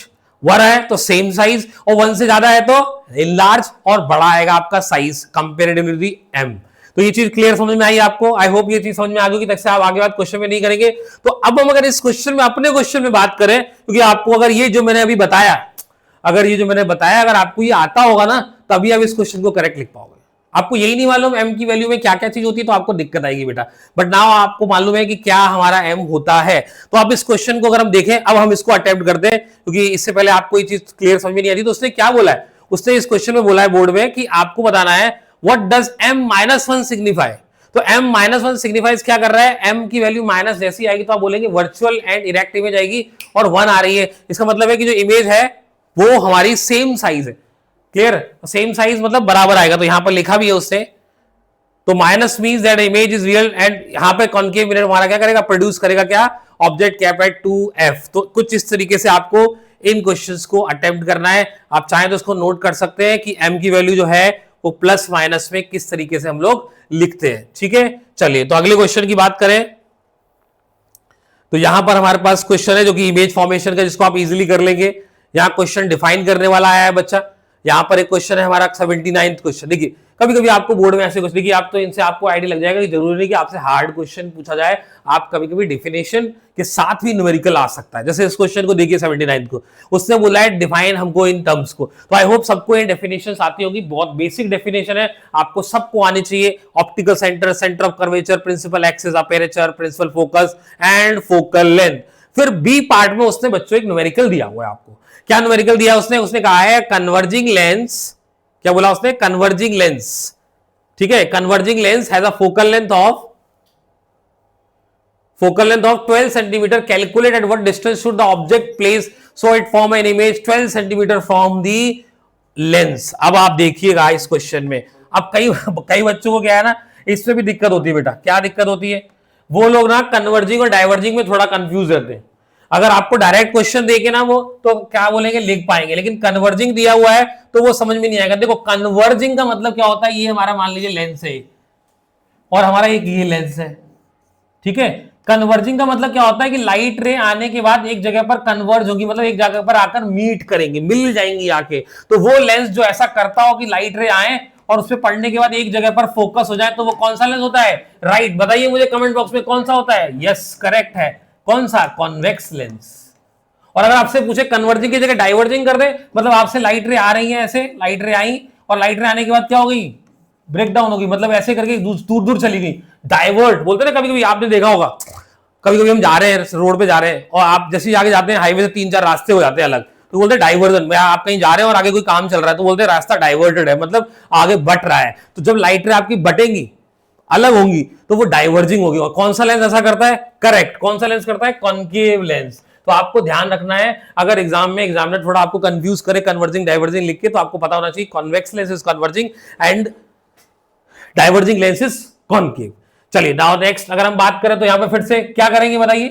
1 है तो सेम साइज, और 1 से ज्यादा है तो एनलार्ज और बड़ा आएगा आपका साइज कंपैरेटिवली m। तो ये चीज क्लियर समझ में आई आपको, आई होप ये चीज समझ में आ गई, तक से आप आगे बात क्वेश्चन में नहीं करेंगे। तो अब हम अगर इस क्वेश्चन में अपने क्वेश्चन में बात करें, क्योंकि आपको अगर ये जो मैंने अभी बताया, अगर आपको ये आता होगा ना तभी आप इस क्वेश्चन को करेक्ट लिख पाओगे। आपको यही नहीं मालूम m की वैल्यू में क्या क्या चीज होती है तो आपको दिक्कत आएगी बेटा, बट नाउ आपको मालूम है कि क्या हमारा m होता है। तो अब इस क्वेश्चन को अगर हम देखें, अब हम इसको अटेम्प्ट करते हैं, क्योंकि इससे पहले आपको ये चीज क्लियर समझ में नहीं आ रही। तो उसने क्या बोला है, उसने इस क्वेश्चन में बोला है बोर्ड में कि आपको बताना है व्हाट डज m-1 सिग्निफाई। तो m-1 सिग्निफाइज क्या कर रहा है, m की वैल्यू माइनस जैसी आएगी तो आप बोलेंगे वर्चुअल एंड इरेक्ट इमेज आएगी, और 1 आ रही है, इसका मतलब है कि जो इमेज है वो हमारी सेम साइज है। क्लियर, सेम साइज मतलब बराबर आएगा, तो यहां पर लिखा भी है उससे। तो minus means that image is real, and यहां पे कॉनकेव मिरर हमारा क्या करेगा, प्रोड्यूस करेगा क्या, ऑब्जेक्ट कैप एट 2f। तो कुछ इस तरीके से आपको इन क्वेश्चंस को अटेम्प्ट करना है। आप चाहें तो इसको नोट कर सकते हैं कि m की वैल्यू जो है वो प्लस माइनस में किस तरीके से हम लोग लिखते हैं। ठीक है, चलिए तो अगले क्वेश्चन की बात करें। तो यहां पर हमारे पास क्वेश्चन है जो कि इमेज फॉर्मेशन का, जिसको आप इजीली कर लेंगे। यहां क्वेश्चन डिफाइन करने वाला आया है बच्चा। यहां पर एक क्वेश्चन है हमारा 79th क्वेश्चन। देखिए कभी कभी आपको बोर्ड में ऐसे क्वेश्चन, देखिए आप तो इनसे आपको आइडिया लग जाएगा कि जरूरी नहीं कि आपसे हार्ड क्वेश्चन पूछा जाए, आप कभी कभी डेफिनेशन के साथ भी न्यूमेरिकल आ सकता है। जैसे इस क्वेश्चन को देखिए 79th को, उसने बोला है डिफाइन हमको इन टर्म्स को। तो आई होप सबको ये डेफिनेशन आती होगी, बहुत बेसिक डेफिनेशन है, आपको सबको आनी चाहिए। Optical centre, centre of curvature, principal axis, aperture, principal focus and focal length. फिर बी पार्ट में उसने बच्चों एक न्यूमेरिकल दिया हुआ है आपको। क्या न्यूमेरिकल दिया उसने कहा है कन्वर्जिंग लेंस, क्या बोला उसने, कन्वर्जिंग लेंस। ठीक है, converging lens has a focal length of 12 centimetre, calculate at what distance should the object place so it form an image 12 centimetre from the lens. अब आप देखिएगा इस क्वेश्चन में, अब कई बच्चों को क्या है ना, इसमें भी दिक्कत होती है बेटा। क्या दिक्कत होती है, वो लोग ना कन्वर्जिंग और डाइवर्जिंग में थोड़ा कंफ्यूज रहते हैं। अगर आपको डायरेक्ट क्वेश्चन देके ना वो तो क्या बोलेंगे, लिख पाएंगे, लेकिन कन्वर्जिंग दिया हुआ है तो वो समझ में नहीं आएगा। देखो कन्वर्जिंग का मतलब क्या होता है, ये हमारा मान लीजिए लेंस है और हमारा एक ये लेंस है। ठीक है, कन्वर्जिंग का मतलब क्या होता है कि लाइट रे आने के बाद एक जगह पर कन्वर्ज होगी, मतलब एक जगह पर आकर मीट करेंगे, मिल जाएंगी आके। तो वो लेंस जो ऐसा करता हो कि लाइट रे आए और उस पर पढ़ने के बाद एक जगह पर फोकस हो जाए, तो वो कौन सा लेंस होता है, राइट। बताइए मुझे कमेंट बॉक्स में कौन सा होता है, यस करेक्ट है, कौन सा, कॉन्वेक्स लेंस। और अगर आपसे पूछे कन्वर्जिंग की जगह डाइवर्जिंग कर दे, मतलब आपसे लाइट रे आ रही है, ऐसे लाइट रे आई और लाइट रे आने के बाद क्या हो गई, ब्रेक डाउन होगी, मतलब ऐसे करके दूर दूर चली गई, डाइवर्ट बोलते ना। कभी कभी आपने देखा होगा, कभी कभी हम जा रहे हैं रोड पे जा रहे हैं और आप जैसे ही आगे जाते हैं हाईवे से 3-4 रास्ते हो जाते हैं अलग, तो बोलते हैं डाइवर्जन। आप कहीं जा रहे हैं और आगे कोई काम चल रहा है तो बोलते हैं रास्ता डाइवर्टेड है, मतलब आगे बट रहा है। तो जब लाइट रे आपकी बटेंगी, अलग होंगी, तो वो डाइवर्जिंग होगी। और कौन सा लेंस ऐसा करता है, करेक्ट, कौन सा लेंस करता है, कॉनकेव लेंस। तो आपको ध्यान रखना है, अगर एग्जाम में एग्जामिनर थोड़ा आपको कंफ्यूज करे कन्वर्जिंग डाइवर्जिंग लिख के, तो आपको पता होना चाहिए convex lens is converging and diverging lens is concave. चलिए नाउ नेक्स्ट अगर हम बात करें तो यहां पे फिर से क्या करेंगे बताइए,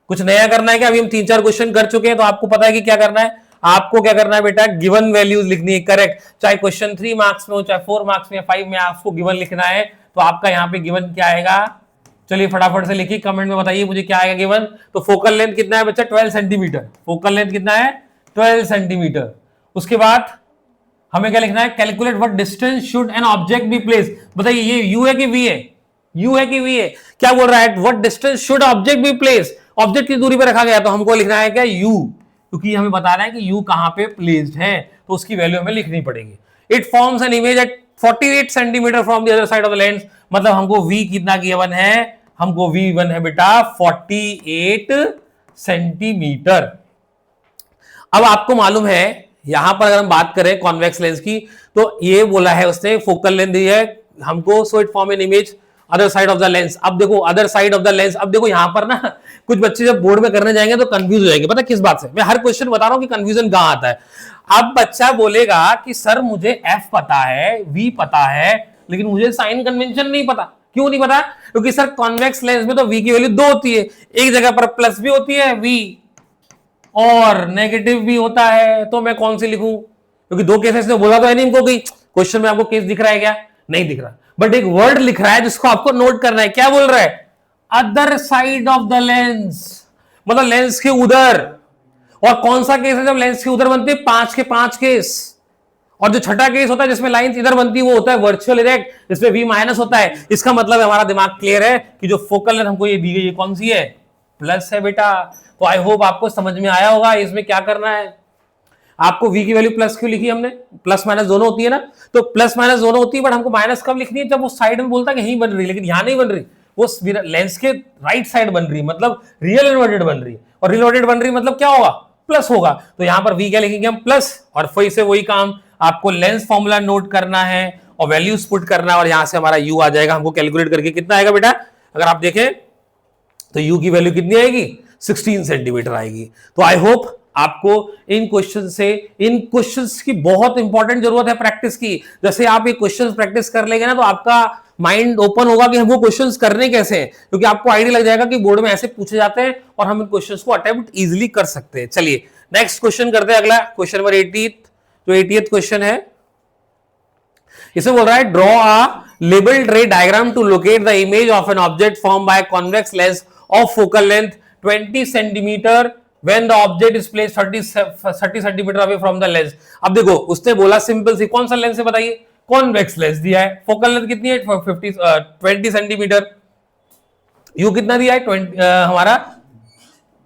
कुछ नया करना है क्या। अभी हम 3-4 क्वेश्चन कर चुके हैं तो आपको पता है कि क्या करना है। आपको क्या करना है बेटा, गिवन वैल्यूज लिखनी है, करेक्ट। चाहे क्वेश्चन 3 मार्क्स में हो, चाहे 4 मार्क्स में, 5 में, आपको गिवन लिखना है। तो आपका यहाँ पे गिवन क्या आएगा, चलिए फटाफट से लिखिए, कमेंट में बताइए मुझे क्या आएगा गिवन। तो फोकल लेंथ कितना है बच्चा, 12 सेंटीमीटर। फोकल लेंथ कितना है, 12 सेंटीमीटर। उसके बाद हमें क्या लिखना है, calculate what distance should an object be place. बताइए ये यू है कि वी है, यू है कि वी है, क्या बोल रहा है, what distance should object be place, ऑब्जेक्ट की दूरी पर रखा गया, तो हमको लिखना है क्या, यू, क्योंकि हमें बता रहा है कि यू कहां पे प्लेस्ड है, तो उसकी वैल्यू हमें लिखनी पड़ेगी। It forms an image at 48 centimetre from the other side of the lens, मतलब हमको वी कितना गिवन है, हमको वी वन है बेटा 48 सेंटीमीटर। अब आपको मालूम है यहां पर अगर हम बात करें कॉन्वेक्स लेंस की, तो ये बोला है उसने फोकल लेंथ दी है हमको, so it form an image other side of the lens. अब देखो other side of the lens, अब देखो यहां पर ना कुछ बच्चे जब बोर्ड में करने जाएंगे तो कंफ्यूज हो जाएंगे, पता किस बात से, मैं हर क्वेश्चन बता रहा हूं कि कंफ्यूजन कहां आता है। अब बच्चा बोलेगा कि सर मुझे एफ पता है, वी पता है, लेकिन मुझे साइन कन्वेंशन नहीं पता। क्यों नहीं पता, क्योंकि सर कॉन्वेक्स लेंस में तो वी की वैल्यू 2 होती है, एक जगह पर प्लस भी होती है वी और नेगेटिव भी होता है, तो मैं कौन सी लिखूं, क्योंकि 2 केसेस ने बोला तो है नहीं इनको कि क्वेश्चन में आपको केस दिख रहा है क्या, नहीं दिख रहा, बट एक वर्ड लिख रहा है जिसको आपको नोट करना है। क्या बोल रहा है, other side of the lens, मतलब लेंस के उधर। और कौन सा केस है जब लेंस के उधर बनते हैं, 5 के 5 केस। और जो छठा केस होता है जिसमें लाइंस इधर बनती है वो होता है वर्चुअल इरेक्ट, जिसमें v माइनस होता है। इसका मतलब है हमारा दिमाग क्लियर है कि जो फोकल लेंथ हमको ये दी गई है कौन सी है, प्लस है बेटा। तो आई होप आपको समझ में आया होगा इसमें क्या करना है। आपको v की वैल्यू प्लस क्यों लिखी हमने, प्लस माइनस दोनों होती है ना, तो प्लस माइनस दोनों होती है, बट हमको माइनस कब लिखनी है, जब वो साइड में बोलता है कि यहीं बन रही, लेकिन यहां नहीं बन रही, वो लेंस के राइट साइड बन रही, मतलब रियल इन्वर्टेड बन रही, और रियल इन्वर्टेड बन रही मतलब क्या होगा, प्लस होगा। तो यहां पर v क्या लिखेंगे हम, प्लस, और फिर से वही काम, आपको लेंस फॉर्मूला नोट करना है और वैल्यूज पुट करना है, और यहां से हमारा u आ जाएगा। हमको कैलकुलेट करके कितना आएगा बेटा, अगर आप देखें तो u की वैल्यू कितनी आएगी, 16 सेंटीमीटर आएगी। तो आई होप आपको इन क्वेश्चंस की बहुत इंपॉर्टेंट जरूरत है प्रैक्टिस की। जैसे आप ये क्वेश्चंस प्रैक्टिस कर लेंगे ना, तो आपका माइंड ओपन होगा कि हमको क्वेश्चंस करने कैसे हैं, क्योंकि आपको आइडिया लग जाएगा कि बोर्ड में ऐसे पूछे जाते हैं और हम इन क्वेश्चंस को अटेम्प्ट इजीली कर सकते हैं। चलिए नेक्स्ट क्वेश्चन करते हैं, अगला क्वेश्चन नंबर 80, जो 80th क्वेश्चन है, इसे बोल रहा है draw a labelled ray diagram to locate the image of an object form by convex lens of focal length 20 centimetre when the object is placed 30 centimetre away from the lens. अब देखो उसने बोला simple सी, कौन सा lens है बताइए, convex lens दिया है, फोकल लेंथ कितनी है 20 सेंटीमीटर, यू कितना दिया है हमारा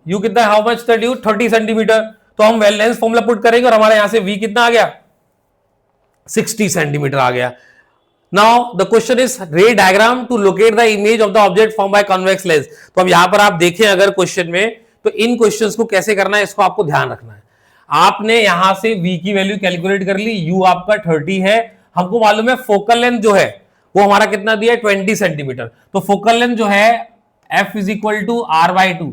यू कितना, how much that you 30 centimetre. तो हम लेंस फॉर्मूला पुट करेंगे और हमारे यहां से v कितना आ गया, 60 सेंटीमीटर आ गया। Now the question is ray diagram to locate the image of the object form by convex lens. तो अब यहां पर आप देखें अगर क्वेश्चन में, तो इन क्वेश्चंस को कैसे करना है इसको आपको ध्यान रखना है। आपने यहां से v की वैल्यू कैलकुलेट कर ली, u आपका 30 है, हमको मालूम है फोकल लेंथ जो है वो हमारा कितना दिया है 20 सेंटीमीटर। तो फोकल लेंथ जो है f is equal to r/2,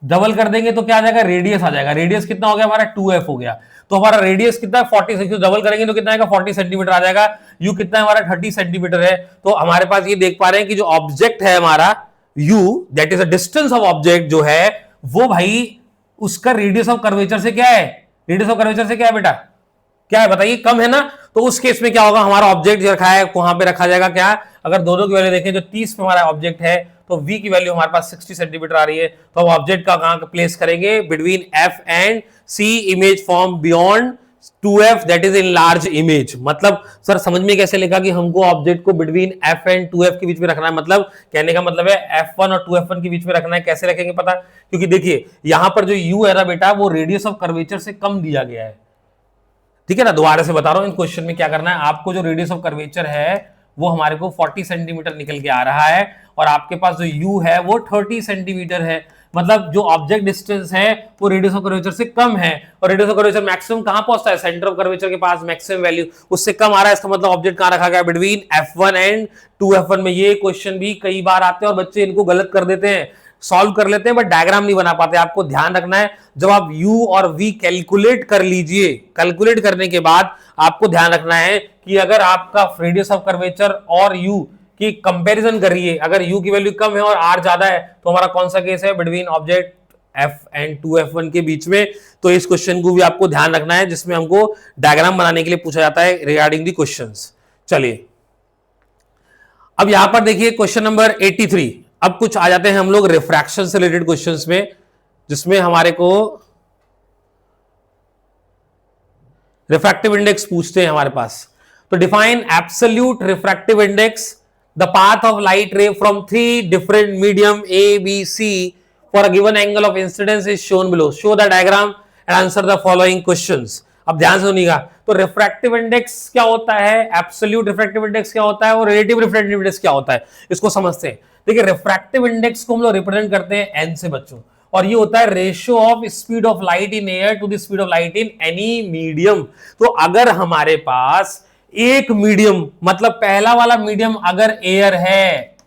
double कर देंगे तो क्या आ जाएगा, रेडियस आ जाएगा। रेडियस कितना हो गया हमारा 2f हो गया, तो हमारा रेडियस कितना है 40, डबल करेंगे तो कितना आएगा 40 सेंटीमीटर आ जाएगा। u कितना है हमारा 30 सेंटीमीटर है। तो हमारे पास ये देख पा रहे हैं कि जो ऑब्जेक्ट है हमारा u, that is a distance of object जो है वो भाई उसका रेडियस ऑफ कर्वेचर से क्या है, रेडियस ऑफ कर्वेचर से क्या है बेटा, क्या है बताइए, कम है ना। तो उस केस में क्या होगा, हमारा ऑब्जेक्ट जो रखा है वहां पे रखा जाएगा क्या, अगर दोनों की वैल्यू देखें जो 30 पे हमारा ऑब्जेक्ट है, तो v की वैल्यू हमारे पास 60 सेंटीमीटर आ रही है। तो हम ऑब्जेक्ट का कहां प्लेस करेंगे, between f and c, image form beyond 2f that is in large image. मतलब सर समझ में कैसे लिखा कि हमको ऑब्जेक्ट को बिटवीन f एंड 2f के बीच में रखना है, मतलब कहने का मतलब है f1 और 2f1 के बीच में रखना है। कैसे रखेंगे पता, क्योंकि देखिए यहां पर जो u है ना बेटा वो रेडियस ऑफ कर्वेचर से कम दिया गया है, ठीक है ना। दोबारा से बता रहा हूं, इन क्वेश्चन में क्या करना है, आपको जो रेडियस ऑफ कर्वेचर है वो हमारे को 40 सेंटीमीटर निकल के आ रहा है, और आपके पास जो u है वो 30 सेंटीमीटर है। मतलब जो ऑब्जेक्ट डिस्टेंस है वो रेडियस ऑफ कर्वेचर से कम है, और रेडियस ऑफ कर्वेचर मैक्सिमम कहां पहुंचता है, सेंटर ऑफ कर्वेचर के पास मैक्सिमम वैल्यू उससे कम आ रहा है। इसका मतलब ऑब्जेक्ट कहां रखा गया, बिटवीन f1 एंड 2f1 में। ये क्वेश्चन भी कई बार आते हैं और बच्चे इनको गलत कर देते हैं, सॉल्व कर लेते हैं बट डायग्राम नहीं बना पाते। आपको ध्यान रखना है, जब आप u और v कैलकुलेट कर लीजिए, कैलकुलेट करने के बाद आपको ध्यान रखना है कि अगर आपका रेडियस ऑफ कर्वेचर और u की कंपैरिजन करिए, अगर u की वैल्यू कम है और r ज्यादा है तो हमारा कौन सा केस है, बिटवीन ऑब्जेक्ट F2F1 के बीच में। तो इस क्वेश्चन को भी आपको ध्यान रखना है, जिसमें हमको डायग्राम बनाने के लिए पूछा जाता है रिगार्डिंग दी क्वेश्चंस। चलिए अब यहां पर देखिए क्वेश्चन नंबर 83। अब कुछ आ जाते हैं हम लोग रिफ्रैक्शन से रिलेटेड क्वेश्चंस में, जिसमें हमारे को रिफ्रैक्टिव इंडेक्स पूछते हैं हमारे पास। तो define absolute refractive index, the path of light ray from 3 different medium A B C for a given angle of incidence is shown below, show the diagram and answer the following questions. अब ध्यान से सुनिएगा, तो refractive index क्या होता है, absolute refractive index क्या होता है और रिलेटिव रिफ्रैक्टिव इंडेक्स क्या होता है, इसको समझते हैं। देखिए रिफ्रैक्टिव इंडेक्स को हम लोग रिप्रेजेंट करते हैं एन से बच्चों, और ये होता है ratio of speed of light in air to the speed of light in any medium. तो अगर हमारे पास एक मीडियम, मतलब पहला वाला मीडियम अगर एयर है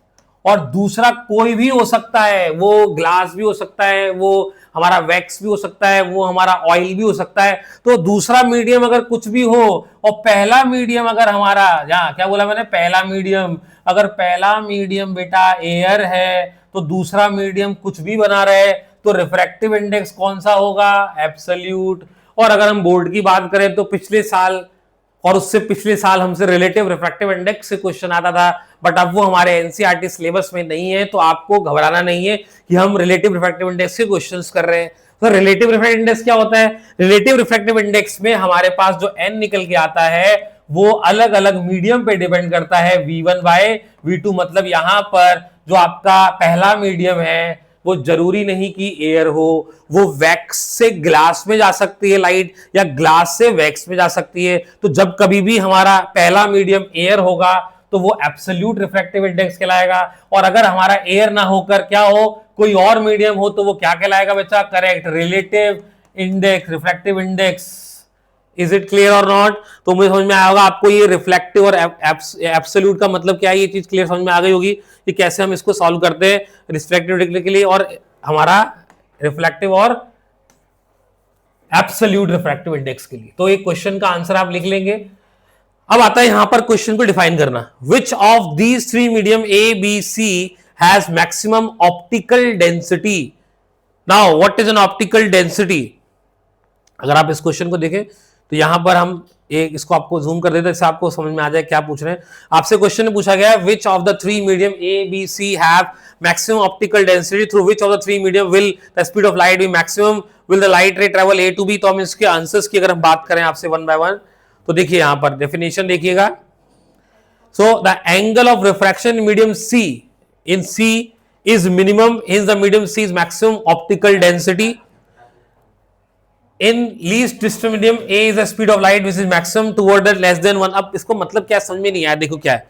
और दूसरा कोई भी हो सकता है, वो ग्लास भी हो सकता है, वो हमारा वैक्स भी हो सकता है, वो हमारा ऑयल भी हो सकता है, तो दूसरा मीडियम अगर कुछ भी हो और पहला मीडियम अगर हमारा, जहां क्या बोला मैंने, पहला मीडियम, अगर पहला मीडियम बेटा एयर है तो दूसरा मीडियम कुछ भी बना रहे, तो रिफ्रैक्टिव इंडेक्स कौन सा होगा, एब्सोल्यूट। और अगर हम बोर्ड की बात करें तो पिछले साल और उससे पिछले साल हमसे रिलेटिव रिफ्रैक्टिव इंडेक्स से क्वेश्चन आता था, बट अब वो हमारे एनसीईआरटी सिलेबस में नहीं है, तो आपको घबराना नहीं है कि हम रिलेटिव रिफ्रैक्टिव इंडेक्स के क्वेश्चंस कर रहे हैं। तो रिलेटिव रिफ्रैक्टिव इंडेक्स क्या होता है, रिलेटिव रिफ्रैक्टिव इंडेक्स में हमारे पास जो एन निकल के आता है वो अलग अलग मीडियम पे डिपेंड करता है, V1 बाय V2। मतलब यहां पर जो आपका पहला मीडियम है वो जरूरी नहीं कि एयर हो, वो वैक्स से ग्लास में जा सकती है लाइट, या ग्लास से वैक्स में जा सकती है। तो जब कभी भी हमारा पहला मीडियम एयर होगा तो वो एब्सोल्यूट रिफ्रैक्टिव इंडेक्स कहलाएगा, और अगर हमारा एयर ना होकर क्या हो, कोई और मीडियम हो, तो वो क्या कहलाएगा बच्चा, correct, relative index, refractive index. Is it clear और नॉट? तो मुझे समझ में आया होगा आपको ये रिफ्लेक्टिव और एब्सोल्यूट का मतलब क्या है, ये चीज क्लियर समझ में आ गई होगी कि कैसे हम इसको सॉल्व करते हैं रिफ्लेक्टिव के लिए और हमारा रिफ्लेक्टिव और एब्सोल्यूट रिफ्रैक्टिव इंडेक्स के लिए। तो एक क्वेश्चन का आंसर आप लिख लेंगे। अब आता है यहां पर क्वेश्चन को डिफाइन करना, which of these 3 medium A B C has maximum optical density. Now what is an optical density? अगर आप इस क्वेश्चन को देखें तो यहां पर हम एक इसको आपको जूम कर देते हैं, इससे आपको समझ में आ जाए क्या पूछ रहे हैं। आपसे क्वेश्चन में पूछा गया है which of the 3 medium A B C have maximum optical density through which of the 3 medium will the speed of light be maximum, will the light ray travel A to B. तो हम इसके answers की अगर हम बात करें आपसे one by one, तो देखिए यहां पर डेफिनेशन देखिएगा। So the angle of refraction medium C in C is minimum, in the medium C is maximum optical density. In least distant medium A is the speed of light which is maximum toward the less than 1। अब इसको मतलब क्या समझ में नहीं आया, देखो क्या है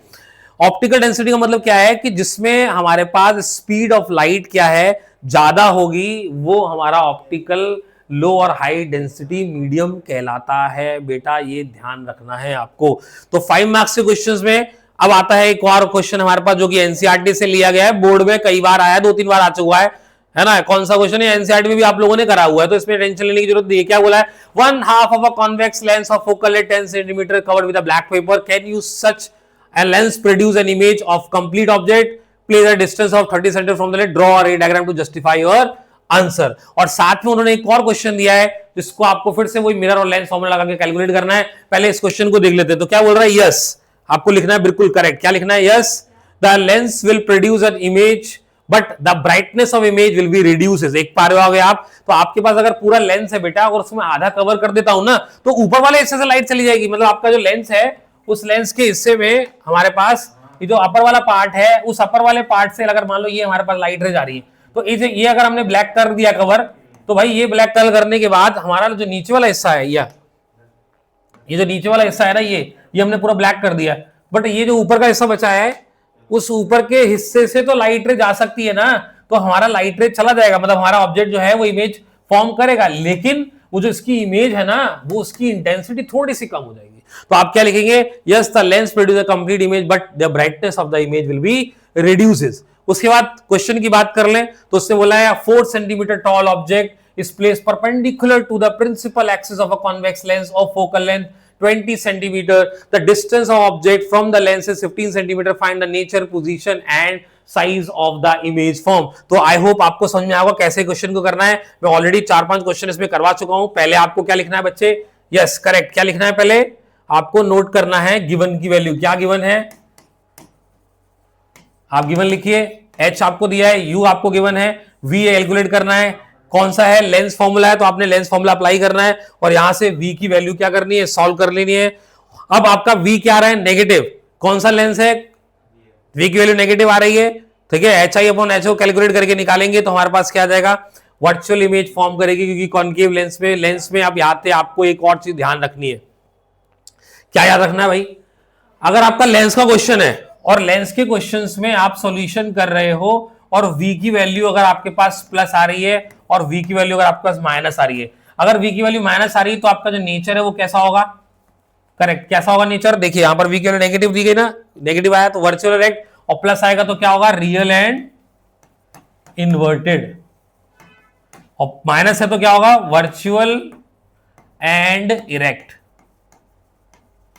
ऑप्टिकल डेंसिटी का मतलब क्या है कि जिसमें हमारे पास स्पीड ऑफ लाइट क्या है ज्यादा होगी, वो हमारा ऑप्टिकल लो और हाई डेंसिटी मीडियम कहलाता है। बेटा ये ध्यान रखना है आपको। तो 5 मार्क्स के क्वेश्चंस में अब आता है एक और क्वेश्चन हमारे पास जो कि एनसीईआरटी से लिया गया है, बोर्ड में कई बार आया, 2-3 बार आ चुका है ना। कौन सा क्वेश्चन है, एनसीईआरटी में भी आप लोगों ने करा हुआ है, तो इसमें टेंशन लेने की जरूरत नहीं है। क्या बोला है, 1/2 of a convex lens of focal length 10 centimetre covered with a black pepper can use such a lens produce an image of complete object, place a distance of 30 cm from the lens, draw a ray diagram to justify your answer। और साथ में उन्होंने एक और question दिया है जिसको आपको फिर से वही मिरर और लेंस फॉर्मूला लगा के कैलकुलेट करना है। पहले इस क्वेश्चन को देख लेते हैं। तो क्या बोल रहा है, यस आपको लिखना है बिल्कुल करेक्ट। क्या लिखना है, yes the lens will produce an image but the brightness of image will be reduces. एक पार हो गए आप, तो आपके पास अगर पूरा लेंस है बेटा, अगर उसमें आधा कवर कर देता हूं ना, तो ऊपर वाले हिस्से से लाइट चली जाएगी। मतलब आपका जो लेंस है उस लेंस के हिस्से में हमारे पास ये जो अपर वाला पार्ट है, उस अपर वाले पार्ट से अगर मान लो ये हमारे पास लाइट रह जा रही है, तो ये अगर हमने ब्लैक कर दिया कवर, तो भाई ये ब्लैक कलर करने के बाद हमारा जो नीचे वाला हिस्सा है, ये जो नीचे वाला हिस्सा है ना, ये हमने पूरा ब्लैक कर दिया, बट ये जो ऊपर का हिस्सा बचा है, उस ऊपर के हिस्से से तो लाइट रे जा सकती है ना, तो हमारा लाइट रे चला जाएगा। मतलब हमारा ऑब्जेक्ट जो है वो इमेज फॉर्म करेगा, लेकिन वो जो इसकी इमेज है ना, वो उसकी इंटेंसिटी थोड़ी सी कम हो जाएगी। तो आप क्या लिखेंगे, yes the lens produce a complete image but the brightness of the image will be reduces. उसके बाद क्वेश्चन की बात कर लें तो उसने बोला है 4 centimetre tall object is placed perpendicular to the principal axis of a convex lens of focal length 20 centimetre, the distance of object from the lens is 15 centimetre, find the nature, position and size of the image form. तो I hope आपको समझ में आएगा कैसे question को करना है। मैं ऑलरेडी 4-5 क्वेश्चन इसमें करवा चुका हूं। पहले आपको क्या लिखना है बच्चे? यस करेक्ट, क्या लिखना है? पहले आपको नोट करना है गिवन की वैल्यू। क्या गिवन है? आप गिवन लिखिए, h आपको दिया है, u आपको गिवन है, v कैलकुलेट करना है, कौन सा है? लेंस फॉर्मूला है, तो आपने लेंस फॉर्मूला अप्लाई करना है और यहां से v की वैल्यू क्या करनी है? सॉल्व कर लेनी है। अब आपका v क्या आ रहा है? नेगेटिव। कौन सा लेंस है? v की वैल्यू नेगेटिव आ रही है, ठीक है। HI/HO कैलकुलेट करके निकालेंगे तो हमारे पास क्या आ जाएगा? वर्चुअल इमेज फॉर्म करेगी, क्योंकि कॉन्केव लेंस में आप याद थे, आपको एक और चीज ध्यान रखनी है। क्या याद रखना है भाई? अगर आपका लेंस का क्वेश्चन है और लेंस के क्वेश्चंस में आप सॉल्यूशन कर रहे हो और v की वैल्यू अगर आपके पास प्लस आ रही है और v की वैल्यू अगर आपके पास माइनस आ रही है, अगर v की वैल्यू माइनस आ रही है तो आपका जो नेचर है वो कैसा होगा? करेक्ट, कैसा होगा नेचर? देखिए यहां पर v की वैल्यू नेगेटिव दी गई ना, नेगेटिव आया तो वर्चुअल इरेक्ट, और प्लस आएगा तो क्या होगा? रियल एंड इन्वर्टेड, और माइनस है तो क्या होगा? Virtual and erect.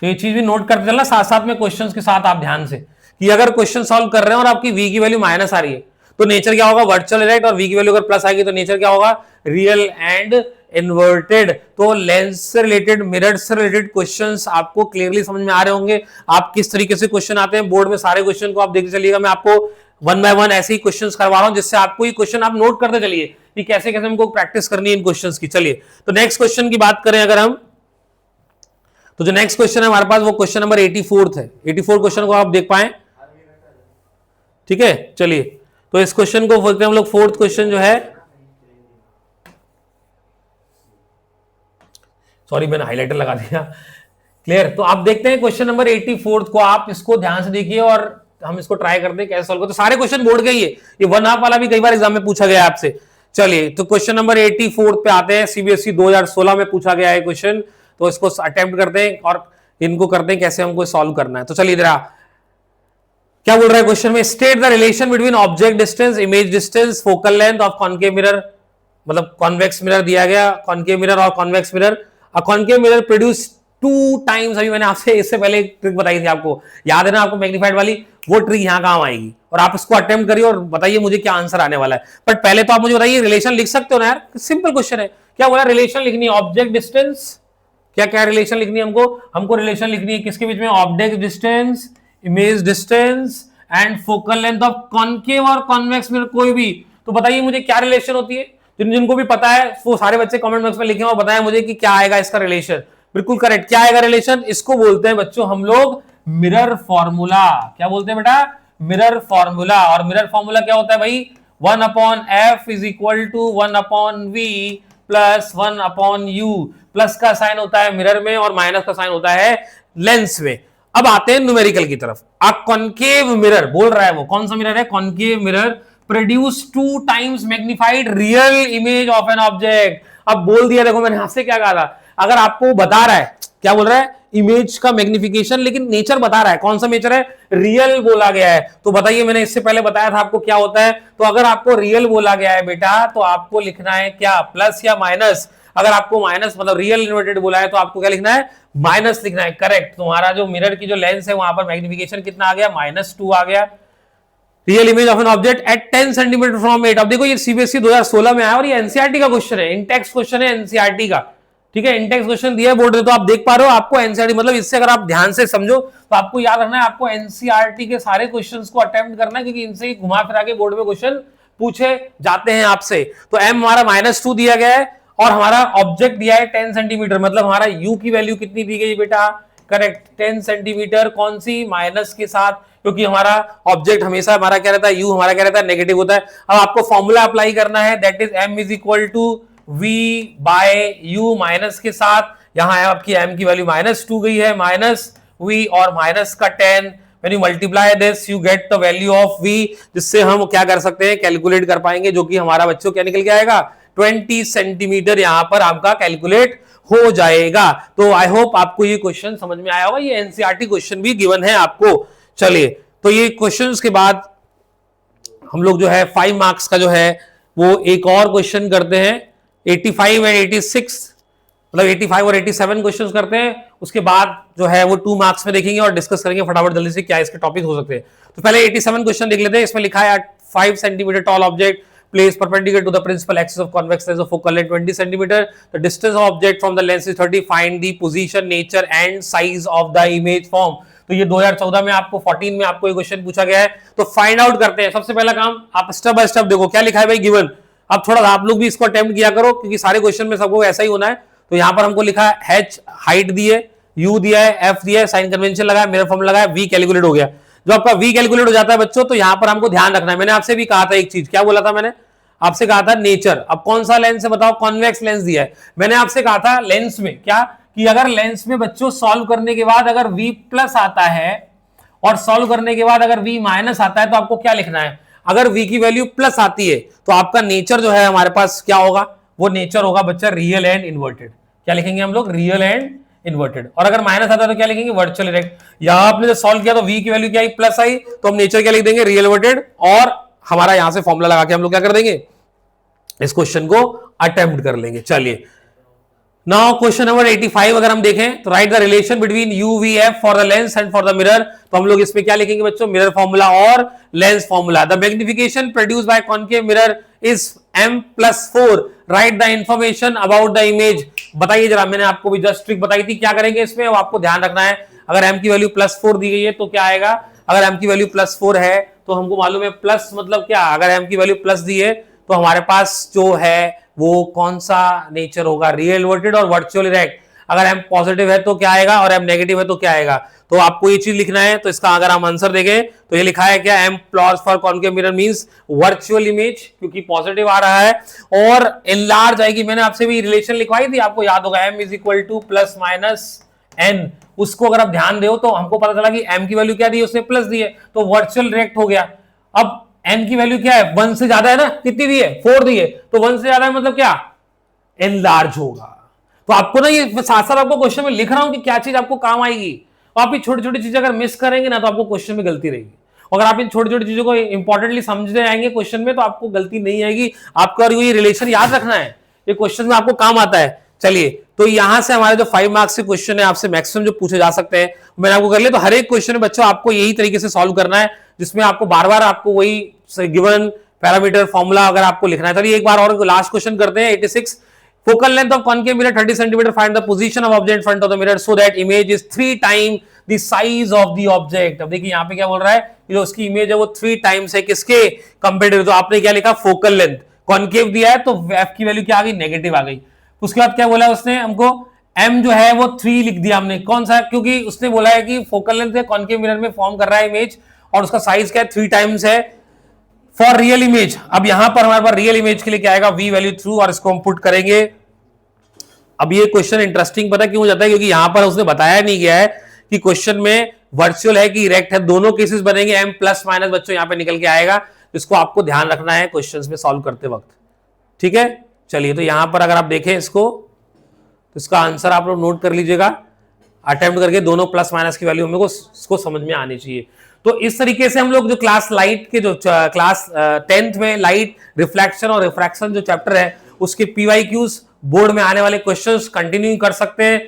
तो ये चीज भी नोट करते चलना साथ साथ में क्वेश्चंस के साथ, आप ध्यान से, कि अगर क्वेश्चन सॉल्व कर रहे हैं और आपकी v की वैल्यू माइनस आ रही है तो नेचर क्या होगा? वर्चुअल इरेक्ट, और v की वैल्यू अगर प्लस आएगी तो नेचर क्या होगा? Real and inverted. तो लेंस से रिलेटेड, मिरर से रिलेटेड क्वेश्चंस आपको क्लियरली समझ में आ रहे होंगे। आप किस तरीके से क्वेश्चन आते हैं बोर्ड में, सारे क्वेश्चन को आप देखते चलिएगा। मैं आपको 1 बाय 1 ऐसे ही क्वेश्चन करवा रहा हूं, जिससे आपको ये क्वेश्चन आप नोट करते चलिए कि कैसे कैसे हमको प्रैक्टिस करनी है इन क्वेश्चन की। चलिए तो नेक्स्ट क्वेश्चन की बात करें अगर हम, तो जो नेक्स्ट क्वेश्चन है हमारे पास वो क्वेश्चन नंबर 84 है। 84 क्वेश्चन को आप देख पाए, ठीक है। चलिए तो इस क्वेश्चन को हम लोग फोर्थ क्वेश्चन जो है, सॉरी मैंने हाइलाइटर लगा दिया, क्लियर। तो आप देखते हैं क्वेश्चन नंबर 84 को, आप इसको ध्यान से देखिए और हम इसको ट्राई करते हैं कैसे सॉल्व करते। तो सारे क्वेश्चन बोर्ड के ही है, ये 1 हाफ वाला भी कई बार एग्जाम में पूछा गया आपसे। चलिए तो क्वेश्चन नंबर 84 पे आते हैं। सीबीएसई 2016 में पूछा गया है क्वेश्चन, तो इसको अटेम्प्ट करते हैं और इनको करते हैं कैसे हमको सॉल्व करना है। तो चलिए इधर क्या बोल रहा है क्वेश्चन में? State the relation between object distance, image distance, focal length of concave mirror, मतलब कॉन्वेक्स मिरर दिया गया, कॉन्केव मिरर और कॉन्वेक्स मिरर। अ कॉन्केव मिरर प्रोड्यूस 2 टाइम्स, अभी मैंने आपसे इससे पहले एक ट्रिक बताई थी, आपको याद है ना, आपको मैग्नीफाइड वाली, वो ट्रिक यहां काम आएगी और आप इसको अटेम्प्ट करिए और बताइए मुझे क्या आंसर आने वाला है। बट पहले तो आप मुझे बताइए रिलेशन लिख सकते हो ना यार, सिंपल क्वेश्चन है। क्या बोला? रिलेशन लिखनी है ऑब्जेक्ट डिस्टेंस, क्या क्या रिलेशन लिखनी है हमको रिलेशन लिखनी है किसके बीच में? Object distance, image distance and focal length of concave और कॉन्वेक्स मिरर, कोई भी। तो बताइए मुझे क्या रिलेशन होती है। जिनको भी पता है वो सारे बच्चे कमेंट बॉक्स में लिखें और बताएं मुझे कि क्या आएगा इसका रिलेशन। बिल्कुल करेक्ट, क्या आएगा रिलेशन? इसको बोलते हैं बच्चों हम लोग मिरर फॉर्मूला। क्या बोलते हैं बेटा? Mirror formula. और मिरर फॉर्मूला क्या होता है भाई? 1/f is equal to 1/v plus 1/u। Plus का साइन होता है मिरर में और माइनस का साइन होता है लेंस में। अब आते हैं न्यूमेरिकल की तरफ। अ कॉन्केव मिरर बोल रहा है, वो कौन सा मिरर है? Concave mirror produce 2 times magnified real image of an object. अब बोल दिया, देखो मैंने आपसे क्या कहा था, अगर आपको बता रहा है, क्या बोल रहा है? इमेज का मैग्निफिकेशन, लेकिन नेचर बता रहा है, कौन सा नेचर है? रियल बोला गया है। तो बताइए, मैंने इससे पहले बताया था आपको क्या होता है। तो अगर आपको रियल बोला गया है बेटा, तो आपको लिखना है क्या? प्लस या माइनस। अगर आपको माइनस मतलब रियल इन्वर्टेड बोला है तो आपको क्या लिखना है? माइनस लिखना है। करेक्ट, तुम्हारा जो मिरर की जो लेंस है वहां पर मैग्निफिकेशन कितना आ गया? -2 आ गया। Real image of an object at 10 centimetre from 8। अब देखो ये सीबीएसई 2016 में आया और ये एनसीईआरटी का क्वेश्चन है, इंटेक्स क्वेश्चन है एनसीईआरटी का, ठीक है। इंटेक्स क्वेश्चन दिया है बोर्ड में, तो आप देख पा रहे हो। आपको एनसीईआरटी मतलब इससे अगर आप ध्यान से समझो तो आपको याद रखना है, आपको एनसीईआरटी के सारे क्वेश्चंस को अटेम्प्ट करना है, क्योंकि इनसे ही घुमा फिरा के बोर्ड में क्वेश्चन पूछे जाते हैं आपसे। तो एम हमारा -2 दिया गया है और हमारा ऑब्जेक्ट दिया है 10 सेंटीमीटर, मतलब हमारा यू की वैल्यू कितनी दी गई बेटा? Correct, 10 centimetre. कौन सी? माइनस के साथ, क्योंकि हमारा ऑब्जेक्ट हमेशा हमारा क्या रहता है? यू हमारा क्या रहता है? नेगेटिव होता है। अब आपको फॉर्मूला अप्लाई करना है, that is m is equal to v by u, minus के साथ। यहां है आपकी m की वैल्यू -2 गई है, माइनस v और माइनस का 10। When you multiply this, you get the value of v, जिससे हम क्या कर सकते हैं? कैलकुलेट कर पाएंगे, जो कि हमारा बच्चों क्या निकल के आएगा? 20 सेंटीमीटर यहां पर आपका कैलकुलेट हो जाएगा। तो आई होप आपको ये क्वेश्चन समझ में आया होगा। ये एनसीईआरटी क्वेश्चन भी गिवन है आपको। चलिए, तो ये क्वेश्चंस के बाद हम लोग जो है 5 मार्क्स का जो है वो एक और क्वेश्चन करते हैं, 85 एंड 86। मतलब 85 और 87 क्वेश्चंस करते हैं, उसके बाद जो है वो 2 मार्क्स में देखेंगे और डिस्कस करेंगे फटाफट जल्दी से क्या इसके टॉपिक हो सकते हैं। तो पहले 87 क्वेश्चन देख लेते हैं। इसमें लिखा है 5 centimetre tall object placed perpendicular to the principal axis of convex lens of focal length 20 centimeter. The distance of object from the lens is 30. Find the position, nature and size of the image form. तो ये 2014 में आपको 14 में आपको ये question पूछा गया है। तो फाइंड आउट करते हैं। सबसे पहला काम आप स्टेप बाय स्टेप देखो क्या लिखा है भाई गिवन। अब थोड़ा आप लोग भी इसको अटेम्प्ट किया करो क्योंकि सारे क्वेश्चन में सबको ऐसा ही होना है। तो यहाँ पर हमको लिखा है h हाइट दी है, u दिया है, f दिया है, साइन कन्वेंशन लगा है, मिरर फॉर्म लगा है, v कैलकुलेट हो गया। जो आपका v कैलकुलेट हो जाता है बच्चों तो यहां पर हमको ध्यान रखना है। मैंने आपसे भी कहा था एक चीज, क्या बोला था मैंने आपसे कहा था नेचर। अब कौन सा लेंस है बताओ, कॉन्वेक्स लेंस दिया है। मैंने आपसे कहा था लेंस में क्या कि अगर लेंस में बच्चों सॉल्व करने के बाद अगर v प्लस आता है और सॉल्व करने के बाद अगर v माइनस आता है तो आपको क्या लिखना है। अगर v की वैल्यू प्लस आती है तो आपका नेचर जो है हमारे पास क्या होगा, वो नेचर होगा बच्चा रियल एंड इन्वर्टेड। क्या लिखेंगे हम लोग, रियल एंड इन्वर्टेड। और अगर माइनस आता है तो क्या लिखेंगे, वर्चुअल इरेक्ट। यहां आपने जब सॉल्व किया तो v की वैल्यू क्या आई, प्लस आई, तो हम नेचर क्या लिख देंगे, रियल इन्वर्टेड। और हमारा यहां से फॉर्मूला लगा के हम लोग क्या कर देंगे, इस क्वेश्चन को अटेम्प्ट कर लेंगे। चलिए नाउ क्वेश्चन नंबर 85 अगर हम देखें तो right the relation between UVF for the lens and for the mirror. तो हम लोग इसमें क्या लिखेंगे बच्चों, मिरर फॉर्मूला और lens formula. The magnification produced by concave mirror is m+4। Right the information about the image. बताइए जरा, मैंने आपको भी जस्ट ट्रिक बताई थी, क्या करेंगे इसमें अब आपको ध्यान रखना है। अगर m की वैल्यू +4 दी गई है तो क्या आएगा, अगर m की वैल्यू +4 है तो हमको मालूम है प्लस मतलब क्या, अगर m की वैल्यू प्लस दी है तो हमारे पास जो है वो कौन सा नेचर होगा, रियल इन्वर्टेड और वर्चुअल इरेक्ट। अगर m पॉजिटिव है तो क्या आएगा और m नेगेटिव है तो क्या आएगा। तो आपको ये चीज लिखना है। तो इसका अगर हम आंसर देखें तो ये लिखा है क्या, m plus for concave mirror means virtual image क्योंकि पॉजिटिव आ रहा है और एनलार्ज आएगी। मैंने आपसे भी रिलेशन लिखवाई थी, आपको याद होगा, m is equal to plus minus n। उसको अगर आप ध्यान दो तो हमको पता चला कि m की वैल्यू क्या दी है, उसने प्लस दी है तो वर्चुअल इरेक्ट हो गया। अब n की वैल्यू क्या है, 1 से ज्यादा है ना, कितनी दी है, 4 दी है, तो 1 से ज्यादा है मतलब क्या, एनलार्ज होगा। तो आपको ना ये साथ साथ आपको क्वेश्चन में लिख रहा हूं कि क्या चीज आपको काम आएगी। और आप ये छोटी छोटी चीजें अगर मिस करेंगे ना तो आपको क्वेश्चन में गलती रहेगी। अगर आप इन छोटी छोटी चीजों को इंपॉर्टेंटली समझते आएंगे क्वेश्चन में तो आपको गलती नहीं आएगी। आपका ये रिलेशन याद रखना है, ये क्वेश्चन में आपको काम आता है। चलिए तो यहां से हमारे जो 5 मार्क्स के क्वेश्चन है आपसे मैक्सिमम जो पूछे जा सकते हैं मैंने आपको कर लिया। तो हर एक क्वेश्चन में बच्चों आपको यही तरीके से सॉल्व करना है जिसमें आपको बार बार आपको वही गिवन पैरामीटर फॉर्मूला अगर आपको लिखना है। चलिए एक बार और लास्ट क्वेश्चन करते हैं। 86 focal length of concave mirror 30 centimetre, find the position of object in front of the mirror so that image is 3 time the size of the object. अब देखिए यहाँ पे क्या बोल रहा है, जो उसकी इमेज है वो 3 टाइम्स है किसके कंपेरेटिव। तो आपने क्या लिखा, फोकल लेंथ, कॉनकेव दिया है तो f की वैल्यू क्या आ गई, नेगेटिव आ गई। उसके बाद क्या बोला उसने हमको, m जो है वो 3 लिख दिया हमने, कौन सा, क्योंकि उसने बोला है कि फोकल लेंथ है कॉनकेव मिरर में फॉर्म कर रहा है इमेज और उसका साइज क्या है 3 टाइम्स है फॉर रियल इमेज। अब यहां पर हमारे पास रियल इमेज के लिए क्या आएगा, v वैल्यू थ्रू, और इसको हम पुट करेंगे। अब ये क्वेश्चन इंटरेस्टिंग पता क्यों हो जाता है, क्योंकि यहां पर उसने बताया नहीं गया है कि क्वेश्चन में वर्चुअल है कि इरेक्ट है, दोनों केसेस बनेंगे। m प्लस माइनस बच्चों यहां पे निकल के आएगा, इसको आपको ध्यान रखना है क्वेश्चंस में सॉल्व करते वक्त, ठीक है। चलिए तो यहां पर अगर आप देखें इसको तो इसका आंसर आप लोग नोट कर लीजिएगा, अटेम्प्ट करके दोनों प्लस माइनस की वैल्यू हमको इसको समझ में आनी चाहिए। तो इस तरीके से हम लोग जो क्लास लाइट के जो क्लास 10th में लाइट रिफ्लेक्शन और रिफ्रैक्शन जो चैप्टर है उसके PYQs बोर्ड में आने वाले क्वेश्चंस कंटिन्यू कर सकते हैं।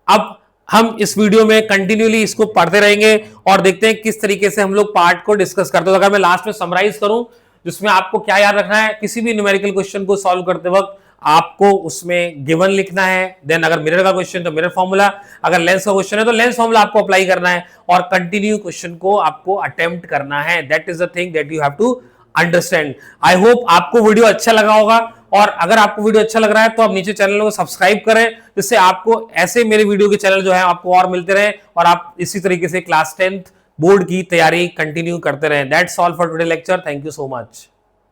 अब हम इस वीडियो में कंटिन्यूली इसको पढ़ते रहेंगे और देखते हैं किस तरीके से हम लोग पार्ट को डिस्कस करते हैं। तो अगर मैं लास्ट में समराइज करूं जिसमें आपको क्या याद रखना है, किसी भी न्यूमेरिकल क्वेश्चन को सॉल्व करते वक्त आपको उसमें गिवन लिखना है, देन अगर मिरर का क्वेश्चन तो मिरर फॉर्मूला, अगर लेंस का क्वेश्चन है तो लेंस फॉर्मूला आपको अप्लाई करना है और कंटिन्यू क्वेश्चन को आपको अटेम्प्ट करना है। That is the thing that you have to understand. I hope आपको वीडियो अच्छा लगा होगा और अगर आपको वीडियो अच्छा लग रहा है तो आप नीचे चैनल को सब्सक्राइब करें जिससे आपको ऐसे मेरे वीडियो के चैनल जो है आपको और मिलते रहे और आप इसी तरीके से क्लास 10th बोर्ड की तैयारी कंटिन्यू करते रहे। That's all for today lecture. Thank you so much.